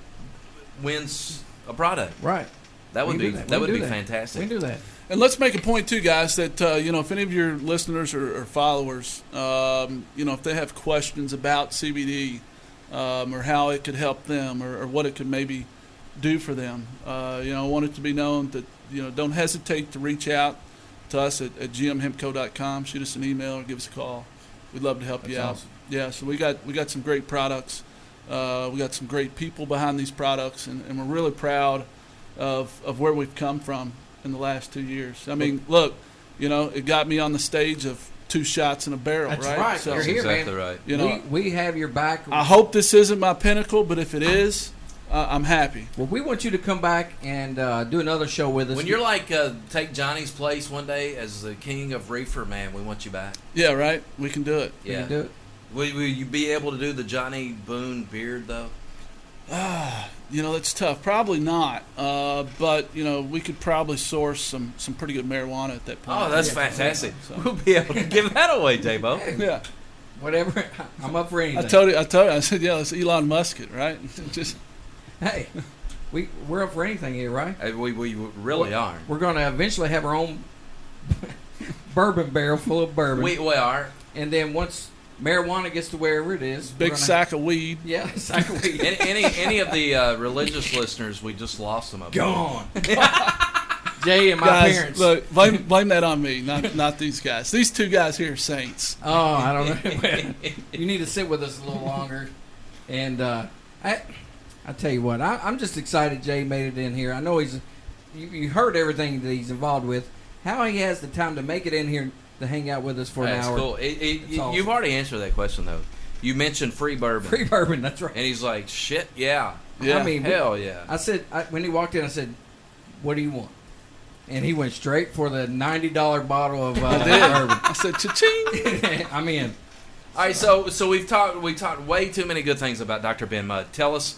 [SPEAKER 2] wins a product.
[SPEAKER 3] right.
[SPEAKER 2] That would
[SPEAKER 3] We
[SPEAKER 2] be
[SPEAKER 3] can do
[SPEAKER 2] that
[SPEAKER 3] We
[SPEAKER 2] would
[SPEAKER 3] can
[SPEAKER 2] be
[SPEAKER 3] do that.
[SPEAKER 2] fantastic.
[SPEAKER 3] We can do that.
[SPEAKER 4] And let's make a point too, guys, that if any of your listeners or followers, if they have questions about CBD or how it could help them or what it could maybe do for them, I want it to be known that don't hesitate to reach out to us at gmhempco.com. Shoot us an email or give us a call. We'd love to help you
[SPEAKER 3] That's
[SPEAKER 4] out.
[SPEAKER 3] awesome.
[SPEAKER 4] Yeah, so we got some great products. We got some great people behind these products, and we're really proud of where we've come from in the last 2 years. I mean, look, it got me on the stage of Two Shots in a Barrel,
[SPEAKER 3] That's
[SPEAKER 4] right?
[SPEAKER 3] right.
[SPEAKER 4] So,
[SPEAKER 3] You're
[SPEAKER 2] That's
[SPEAKER 3] here,
[SPEAKER 2] exactly
[SPEAKER 3] man.
[SPEAKER 2] right.
[SPEAKER 3] We have your back.
[SPEAKER 4] I hope this isn't my pinnacle, but if it is, I'm happy.
[SPEAKER 3] Well, we want you to come back and do another show with us.
[SPEAKER 2] When you're like take Johnny's place one day as the king of reefer, man, we want you back.
[SPEAKER 4] Yeah, right? We can do it.
[SPEAKER 3] We
[SPEAKER 2] Yeah.
[SPEAKER 3] can do it.
[SPEAKER 2] Will you be able to do the Johnny Boone beard though?
[SPEAKER 4] That's tough. Probably not. But we could probably source some pretty good marijuana at that point.
[SPEAKER 2] Oh, that's
[SPEAKER 3] Yeah.
[SPEAKER 2] fantastic.
[SPEAKER 4] So-
[SPEAKER 2] We'll be able to give that away, J-Bo.
[SPEAKER 4] Yeah.
[SPEAKER 3] Whatever. I'm up for anything.
[SPEAKER 4] I told you. I said, yeah, it's Elon Musk, right? Just
[SPEAKER 3] Hey, we're up for anything here, right?
[SPEAKER 2] We really are.
[SPEAKER 3] We're going to eventually have our own bourbon barrel full of bourbon.
[SPEAKER 2] We are.
[SPEAKER 3] And then once marijuana gets to wherever it is, we're
[SPEAKER 4] big
[SPEAKER 3] gonna-
[SPEAKER 4] sack of weed.
[SPEAKER 3] Yeah, sack of weed.
[SPEAKER 2] Any of the religious listeners, we just lost them up there.
[SPEAKER 3] Gone. Jay and my
[SPEAKER 4] Guys,
[SPEAKER 3] parents.
[SPEAKER 4] look, blame that on me, not these guys. These two guys here are saints.
[SPEAKER 3] Oh, I don't know. You need to sit with us a little longer. And I tell you what, I'm just excited Jay made it in here. I know you heard everything that he's involved with. How he has the time to make it in here to hang out with us for an
[SPEAKER 2] That's
[SPEAKER 3] hour.
[SPEAKER 2] cool.
[SPEAKER 3] awesome.
[SPEAKER 2] You've already answered that question though. You mentioned free bourbon,
[SPEAKER 3] Free bourbon, that's right.
[SPEAKER 2] and he's like, "Shit, yeah,
[SPEAKER 4] Yeah.
[SPEAKER 3] I mean,
[SPEAKER 2] hell yeah."
[SPEAKER 3] I said when he walked in, I said, "What do you want?" And he went straight for the $90 bottle of bourbon.
[SPEAKER 4] I said, cha-ching.
[SPEAKER 3] I'm in.
[SPEAKER 2] All right, so we talked way too many good things about Dr. Ben Mudd. Tell us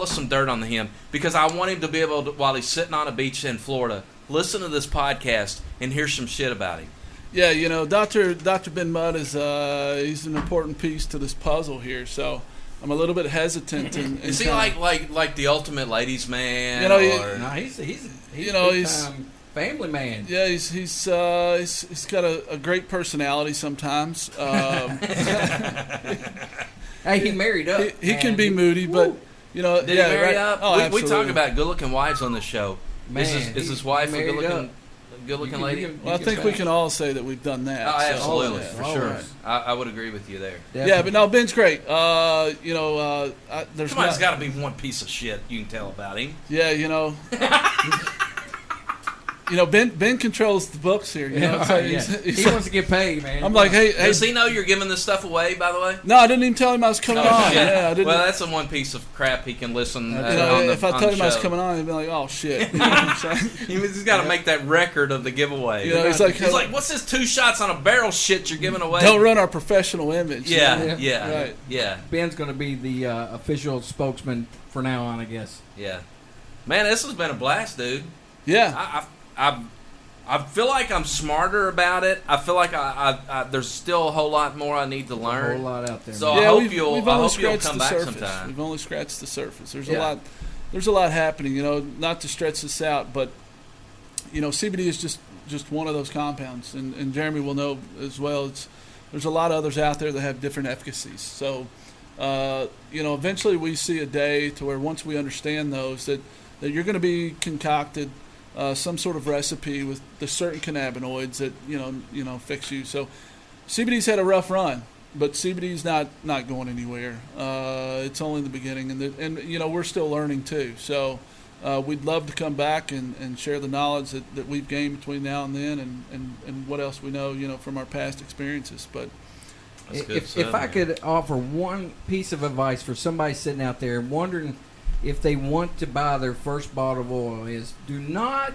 [SPEAKER 2] some dirt on him, because I want him to be able to, while he's sitting on a beach in Florida, listen to this podcast and hear some shit about him.
[SPEAKER 4] Yeah, Dr. Ben Mudd is he's an important piece to this puzzle here. So I'm a little bit hesitant.
[SPEAKER 2] Is he like the ultimate ladies man?
[SPEAKER 4] You know,
[SPEAKER 2] or,
[SPEAKER 3] No, he's
[SPEAKER 4] You know,
[SPEAKER 3] big
[SPEAKER 4] he's-
[SPEAKER 3] time family man.
[SPEAKER 4] Yeah, he's got a great personality sometimes.
[SPEAKER 3] Hey, he married up.
[SPEAKER 4] He can
[SPEAKER 3] and
[SPEAKER 4] be moody, but
[SPEAKER 3] Woo.
[SPEAKER 2] Did he
[SPEAKER 4] yeah,
[SPEAKER 2] marry
[SPEAKER 4] right.
[SPEAKER 2] up?
[SPEAKER 4] Oh,
[SPEAKER 2] we
[SPEAKER 4] absolutely.
[SPEAKER 2] talk about good-looking wives on this show.
[SPEAKER 3] Man,
[SPEAKER 2] is his wife a
[SPEAKER 3] married
[SPEAKER 2] good-looking
[SPEAKER 3] up.
[SPEAKER 2] good-looking
[SPEAKER 3] You
[SPEAKER 2] lady?
[SPEAKER 3] can-
[SPEAKER 4] Well, I think we can all say that we've done that.
[SPEAKER 2] Oh,
[SPEAKER 4] so-
[SPEAKER 2] absolutely,
[SPEAKER 3] yeah.
[SPEAKER 2] for
[SPEAKER 3] Always.
[SPEAKER 2] sure. I would agree with you there.
[SPEAKER 4] Yeah, but no, Ben's great. There's
[SPEAKER 2] Come on, there's got to be one piece of shit you can tell about him.
[SPEAKER 4] Yeah, Ben controls the books here. So
[SPEAKER 3] Yeah.
[SPEAKER 4] he's
[SPEAKER 3] He wants to get paid, man.
[SPEAKER 4] I'm like, hey,
[SPEAKER 2] Does he know you're giving this stuff away, by the way?
[SPEAKER 4] no, I didn't even tell him I was coming
[SPEAKER 2] Oh,
[SPEAKER 4] on.
[SPEAKER 2] shit.
[SPEAKER 4] Yeah, I didn't.
[SPEAKER 2] Well, that's the one piece of crap he can listen.
[SPEAKER 4] if I told him I was coming on, he'd be like, "Oh shit!" You know what I'm saying?
[SPEAKER 2] He's got to make that record of the giveaway.
[SPEAKER 4] He's like,
[SPEAKER 2] "What's this 2 shots on a barrel shit you're giving away?"
[SPEAKER 4] "Don't run our professional image." you
[SPEAKER 2] Yeah,
[SPEAKER 4] know?
[SPEAKER 2] yeah,
[SPEAKER 4] Right.
[SPEAKER 2] yeah,
[SPEAKER 3] Ben's going to be the official spokesman for now on, I guess.
[SPEAKER 2] yeah. Man, this has been a blast, dude.
[SPEAKER 4] Yeah.
[SPEAKER 2] I feel like I'm smarter about it. I feel like I there's still a whole lot more I need to
[SPEAKER 3] A
[SPEAKER 2] learn.
[SPEAKER 3] whole lot out there.
[SPEAKER 2] So
[SPEAKER 3] man.
[SPEAKER 2] I hope
[SPEAKER 4] we've
[SPEAKER 2] you'll
[SPEAKER 4] only scratched
[SPEAKER 2] come
[SPEAKER 4] the
[SPEAKER 2] back
[SPEAKER 4] surface.
[SPEAKER 2] sometime.
[SPEAKER 4] We've only scratched the surface. There's
[SPEAKER 2] Yeah.
[SPEAKER 4] a lot. There's a lot happening. Not to stretch this out, but CBD is just one of those compounds, and Jeremy will know as well. There's a lot of others out there that have different efficacies. So, eventually we see a day to where once we understand those, that you're going to be concocted some sort of recipe with the certain cannabinoids that fix you. So, CBD's had a rough run, but CBD's not going anywhere. It's only the beginning, and we're still learning too. So, we'd love to come back and share the knowledge that we've gained between now and then, and what else we know from our past experiences. But
[SPEAKER 2] That's good
[SPEAKER 3] If
[SPEAKER 2] stuff,
[SPEAKER 3] I
[SPEAKER 2] man.
[SPEAKER 3] could offer one piece of advice for somebody sitting out there wondering if they want to buy their first bottle of oil, is do not,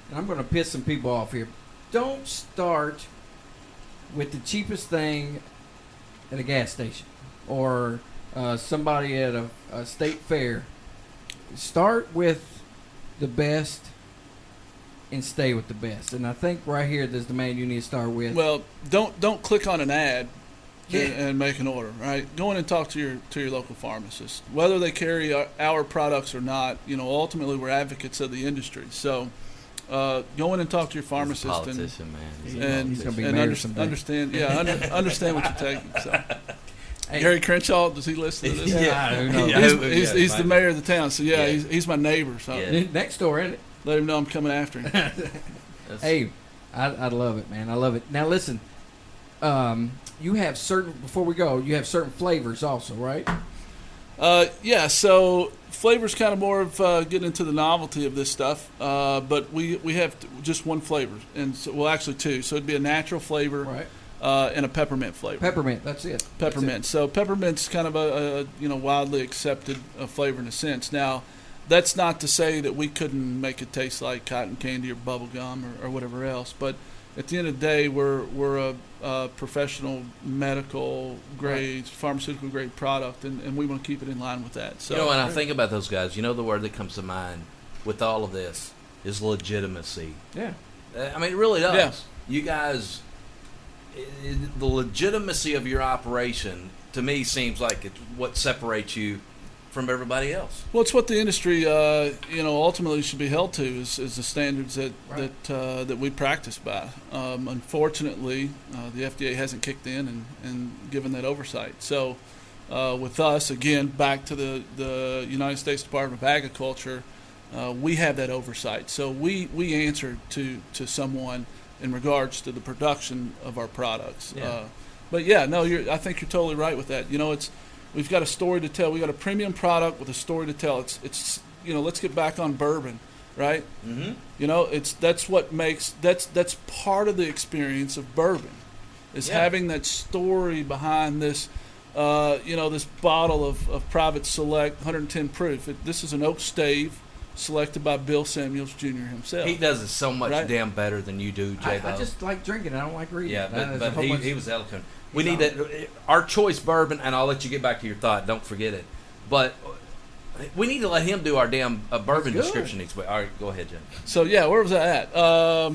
[SPEAKER 3] and I'm going to piss some people off here, don't start with the cheapest thing at a gas station or somebody at a state fair. Start with the best and stay with the best. And I think right here, there's the man you need to start with.
[SPEAKER 4] Well, don't click on an ad
[SPEAKER 3] Yeah.
[SPEAKER 4] and make an order. Right, go in and talk to your local pharmacist, whether they carry our products or not. Ultimately, we're advocates of the industry. So, go in and talk to your pharmacist
[SPEAKER 2] He's a politician, man.
[SPEAKER 4] and
[SPEAKER 3] He's gonna be
[SPEAKER 4] and
[SPEAKER 3] mayor someday.
[SPEAKER 4] understand. Yeah, understand what you're taking. So,
[SPEAKER 3] Hey.
[SPEAKER 4] Gary Crenshaw, does he listen to this?
[SPEAKER 3] Yeah, who knows?
[SPEAKER 2] Yeah.
[SPEAKER 4] He's the mayor of the town. So yeah,
[SPEAKER 2] Yeah.
[SPEAKER 4] he's my neighbor. So
[SPEAKER 2] Yeah.
[SPEAKER 3] Next door, isn't it?
[SPEAKER 4] let him know I'm coming after him.
[SPEAKER 2] That's-
[SPEAKER 3] Hey, I love it, man. I love it. Now listen, you have certain, before we go, you have certain flavors also, right?
[SPEAKER 4] Yeah, so flavor's kind of more of getting into the novelty of this stuff, but we have just one flavor, and so, well, actually two. So it'd be a natural flavor
[SPEAKER 3] Right.
[SPEAKER 4] And a peppermint flavor.
[SPEAKER 3] Peppermint, that's it.
[SPEAKER 4] Peppermint. So peppermint's kind of a widely accepted flavor in a sense. Now, that's not to say that we couldn't make it taste like cotton candy or bubble gum or whatever else, but at the end of the day, we're a professional medical grade, pharmaceutical grade product, and we want to keep it in line with that. So,
[SPEAKER 2] when I think about those guys, the word that comes to mind with all of this is legitimacy.
[SPEAKER 3] Yeah.
[SPEAKER 2] I mean, it really does.
[SPEAKER 4] Yeah.
[SPEAKER 2] You guys, the legitimacy of your operation, to me, seems like it's what separates you from everybody else.
[SPEAKER 4] well, it's what the industry, ultimately should be held to is the standards that
[SPEAKER 3] Right.
[SPEAKER 4] that we practice by. Unfortunately, the FDA hasn't kicked in and given that oversight. So, with us, again, back to the United States Department of Agriculture, we have that oversight. So we answer to someone in regards to the production of our products.
[SPEAKER 2] Yeah.
[SPEAKER 4] But yeah, no, I think you're totally right with that. We've got a story to tell. We got a premium product with a story to tell. It's let's get back on bourbon, right?
[SPEAKER 2] Mm-hmm.
[SPEAKER 4] That's part of the experience of bourbon, is
[SPEAKER 2] Yeah.
[SPEAKER 4] having that story behind this, this bottle of Private Select 110 proof. This is an oak stave selected by Bill Samuels Jr. himself.
[SPEAKER 2] He does it so much
[SPEAKER 4] Right.
[SPEAKER 2] damn better than you do, J-Bo.
[SPEAKER 3] I just like drinking. I don't like reading.
[SPEAKER 2] Yeah,
[SPEAKER 3] There's a
[SPEAKER 2] but
[SPEAKER 3] whole bunch-
[SPEAKER 2] he was eloquent. We
[SPEAKER 3] He's
[SPEAKER 2] need that. Our choice bourbon, and I'll let you get back to your thought. Don't forget it. But we need to let him do our damn bourbon
[SPEAKER 3] good.
[SPEAKER 2] description each way. All right, go ahead, Jim.
[SPEAKER 4] So yeah, where was that at?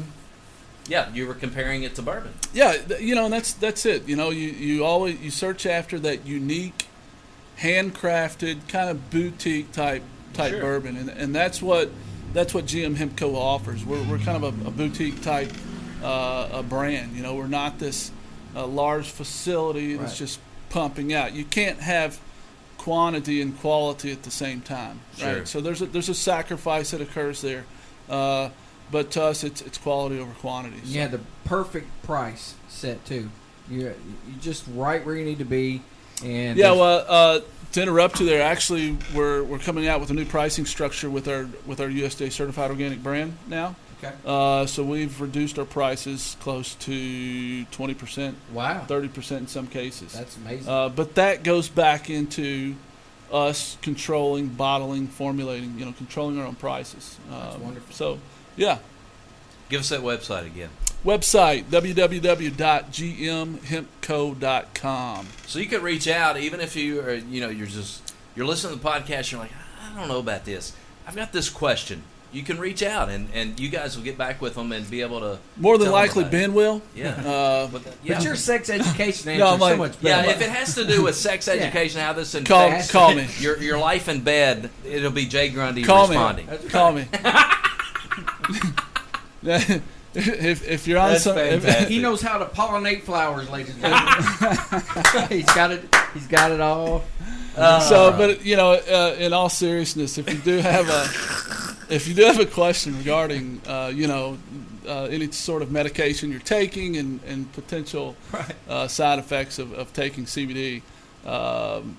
[SPEAKER 2] Yeah, you were comparing it to bourbon.
[SPEAKER 4] Yeah, and that's it. You always search after that unique, handcrafted kind of boutique type
[SPEAKER 2] Sure.
[SPEAKER 4] bourbon, and that's what GM Hemp Co. offers. We're kind of a boutique type a brand. We're not this large facility that's
[SPEAKER 3] Right.
[SPEAKER 4] just pumping out. You can't have quantity and quality at the same time,
[SPEAKER 2] Sure.
[SPEAKER 4] right? So there's a sacrifice that occurs there. But to us, it's quality over quantity. So.
[SPEAKER 3] You had the perfect price set too. You just right where you need to be. And
[SPEAKER 4] Yeah,
[SPEAKER 3] there's-
[SPEAKER 4] well, to interrupt you there, actually, we're coming out with a new pricing structure with our USDA certified organic brand now.
[SPEAKER 3] okay.
[SPEAKER 4] So we've reduced our prices close to 20%,
[SPEAKER 3] Wow,
[SPEAKER 4] 30% in some cases.
[SPEAKER 3] that's amazing.
[SPEAKER 4] But that goes back into us controlling, bottling, formulating, controlling our own prices.
[SPEAKER 3] That's wonderful.
[SPEAKER 4] So, yeah.
[SPEAKER 2] Give us that website again.
[SPEAKER 4] Website, www.gmhempco.com.
[SPEAKER 2] So you could reach out even if you are, you're listening to the podcast. You're like, I don't know about this. I've got this question. You can reach out and you guys will get back with them and be able to.
[SPEAKER 4] More than
[SPEAKER 2] tell them
[SPEAKER 4] likely,
[SPEAKER 2] about it.
[SPEAKER 4] Ben will.
[SPEAKER 2] Yeah.
[SPEAKER 3] But
[SPEAKER 2] yeah.
[SPEAKER 3] your sex education answer
[SPEAKER 4] No, I'm
[SPEAKER 3] is
[SPEAKER 4] like-
[SPEAKER 3] so much
[SPEAKER 2] Yeah,
[SPEAKER 3] better.
[SPEAKER 2] if it has to do with sex
[SPEAKER 3] Yeah.
[SPEAKER 2] education, how this
[SPEAKER 4] Call
[SPEAKER 2] affects
[SPEAKER 4] me.
[SPEAKER 2] your life in bed, it'll be Jay Grundy
[SPEAKER 4] Call
[SPEAKER 2] responding.
[SPEAKER 3] That's
[SPEAKER 4] Call me. if you're on
[SPEAKER 2] That's
[SPEAKER 4] some,
[SPEAKER 2] fantastic.
[SPEAKER 3] He knows how to pollinate flowers, ladies and gentlemen. He's got it. He's got it all.
[SPEAKER 4] but in all seriousness, if you do have a question regarding any sort of medication you're taking and potential side effects of taking CBD.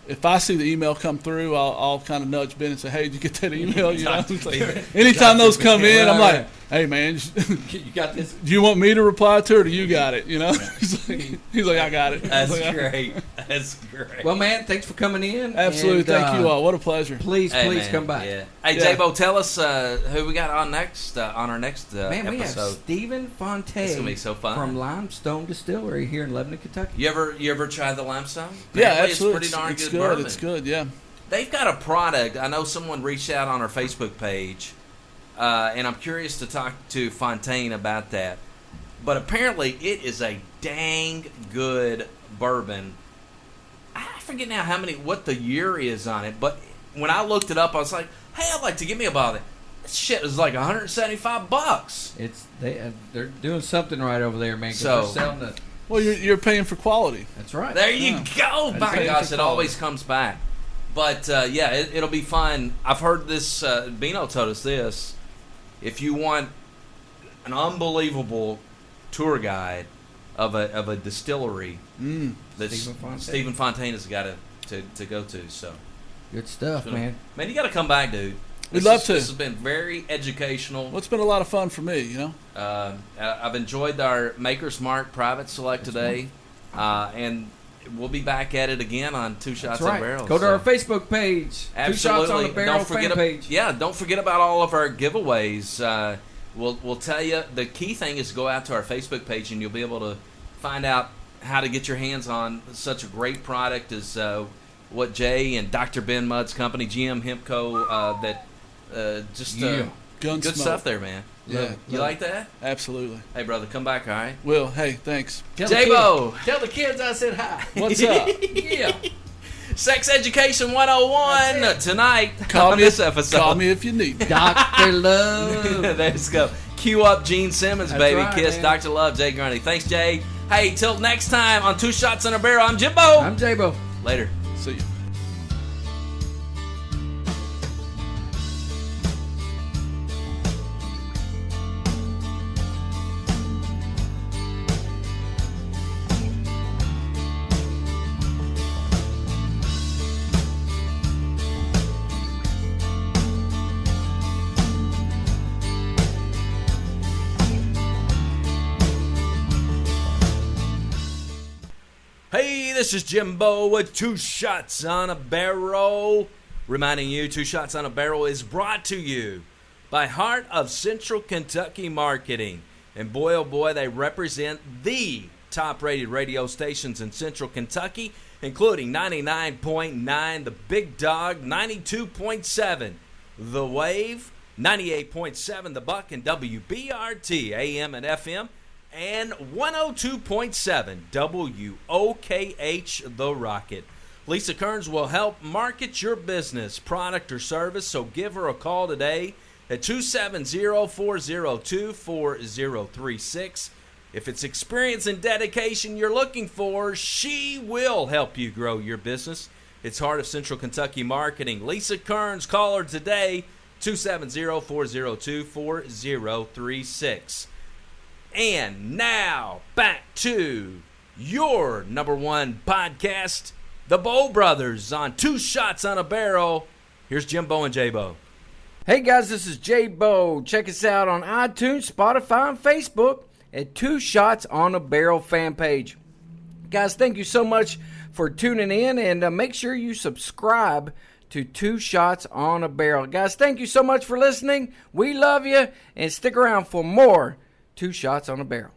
[SPEAKER 4] If I see the email come through, I'll kind of nudge Ben and say, "Hey, did you get that email?" It's like, anytime those come in, I'm like, Hey, man,
[SPEAKER 3] You got this.
[SPEAKER 4] do you want me to reply to it or you got it? You know, he's like, I got it.
[SPEAKER 2] That's
[SPEAKER 4] I was like,
[SPEAKER 2] great. That's great.
[SPEAKER 3] Well, man, thanks for coming in.
[SPEAKER 4] Absolutely,
[SPEAKER 3] and,
[SPEAKER 4] thank you all. What a pleasure.
[SPEAKER 3] Please,
[SPEAKER 2] Hey,
[SPEAKER 3] please
[SPEAKER 2] man,
[SPEAKER 3] come back.
[SPEAKER 2] Yeah. Hey,
[SPEAKER 4] Yeah.
[SPEAKER 2] J-Bo, tell us who we got on next on our next
[SPEAKER 3] Man, we have
[SPEAKER 2] episode.
[SPEAKER 3] Stephen Fontaine.
[SPEAKER 2] It's gonna be so fun.
[SPEAKER 3] From Limestone Distillery here in Lebanon, Kentucky.
[SPEAKER 2] You ever tried the limestone?
[SPEAKER 4] Yeah,
[SPEAKER 2] Apparently
[SPEAKER 4] absolutely.
[SPEAKER 2] It's pretty darn
[SPEAKER 4] It's
[SPEAKER 2] good
[SPEAKER 4] good.
[SPEAKER 2] bourbon.
[SPEAKER 4] It's good. Yeah.
[SPEAKER 2] They've got a product. I know someone reached out on our Facebook page, and I'm curious to talk to Fontaine about that. But apparently, it is a dang good bourbon. I forget now what the year is on it, but when I looked it up, I was like, "Hey, I'd like to give me a bottle." This shit is like $175.
[SPEAKER 3] They're doing something right over there, man. 'Cause
[SPEAKER 2] So-
[SPEAKER 3] they're selling the.
[SPEAKER 4] Well, you're paying for quality.
[SPEAKER 3] That's right.
[SPEAKER 2] There you go.
[SPEAKER 3] That's
[SPEAKER 2] By
[SPEAKER 3] paying
[SPEAKER 2] gosh,
[SPEAKER 3] for
[SPEAKER 2] it always comes back. But yeah, it'll be fun. I've heard this. Bino told us this. If you want an unbelievable tour guide of a distillery, that's Stephen Fontaine is the guy to go to. So
[SPEAKER 3] Good stuff, man.
[SPEAKER 2] man, you got to come back, dude.
[SPEAKER 4] We'd love to.
[SPEAKER 2] This has been very educational.
[SPEAKER 4] Well, it's been a lot of fun for me. You know.
[SPEAKER 2] I've enjoyed our Maker's Mark Private Select today, and we'll be back at it again on Two Shots
[SPEAKER 3] That's right.
[SPEAKER 2] on Barrels.
[SPEAKER 3] Go to
[SPEAKER 2] so.
[SPEAKER 3] our Facebook page.
[SPEAKER 2] Absolutely.
[SPEAKER 3] 2 Shots on the Barrel fan page.
[SPEAKER 2] Yeah, don't forget about all of our giveaways. We'll tell you, the key thing is to go out to our Facebook page and you'll be able to find out how to get your hands on such a great product as what Jay and Dr. Ben Mudd's company, GM Hemp Co.
[SPEAKER 4] Gunsmoke.
[SPEAKER 2] Good stuff there, man.
[SPEAKER 4] Yeah.
[SPEAKER 2] You like that?
[SPEAKER 4] Absolutely.
[SPEAKER 2] Hey, brother, come back, all right?
[SPEAKER 4] Will, hey, thanks.
[SPEAKER 2] J-Bo.
[SPEAKER 3] Tell the kids I said hi.
[SPEAKER 4] What's up?
[SPEAKER 3] Yeah.
[SPEAKER 2] Sex Education 101
[SPEAKER 3] That's
[SPEAKER 2] tonight
[SPEAKER 4] Call
[SPEAKER 2] on
[SPEAKER 4] me
[SPEAKER 2] this episode.
[SPEAKER 4] Call me if you need.
[SPEAKER 3] Dr. Love.
[SPEAKER 2] Let's go. Cue up Gene Simmons,
[SPEAKER 3] That's
[SPEAKER 2] baby.
[SPEAKER 3] right,
[SPEAKER 2] Kiss
[SPEAKER 3] man.
[SPEAKER 2] Dr. Love, Jay Grundy. Thanks, Jay. Hey, till next time on Two Shots on a Barrel, I'm Jimbo.
[SPEAKER 3] I'm J-Bo.
[SPEAKER 2] Later.
[SPEAKER 4] See you.
[SPEAKER 2] Hey, this is Jimbo with Two Shots on a Barrel. Reminding you, Two Shots on a Barrel is brought to you by Heart of Central Kentucky Marketing. And boy, oh boy, they represent the top-rated radio stations in Central Kentucky, including 99.9 The Big Dog, 92.7 The Wave, 98.7 The Buck, and WBRT, AM and FM, and 102.7 WOKH The Rocket. Lisa Kearns will help market your business, product, or service, so give her a call today at 270-402-4036. If it's experience and dedication you're looking for, she will help you grow your business. It's Heart of Central Kentucky Marketing. Lisa Kearns, call her today, 270-402-4036. And now, back to your number one podcast, The Bow Brothers, on Two Shots on a Barrel. Here's Jimbo and J-Bo.
[SPEAKER 3] Hey guys, this is J-Bo. Check us out on iTunes, Spotify, and Facebook at Two Shots on a Barrel fan page. Guys, thank you so much for tuning in, and make sure you subscribe to Two Shots on a Barrel. Guys, thank you so much for listening. We love you, and stick around for more Two Shots on a Barrel.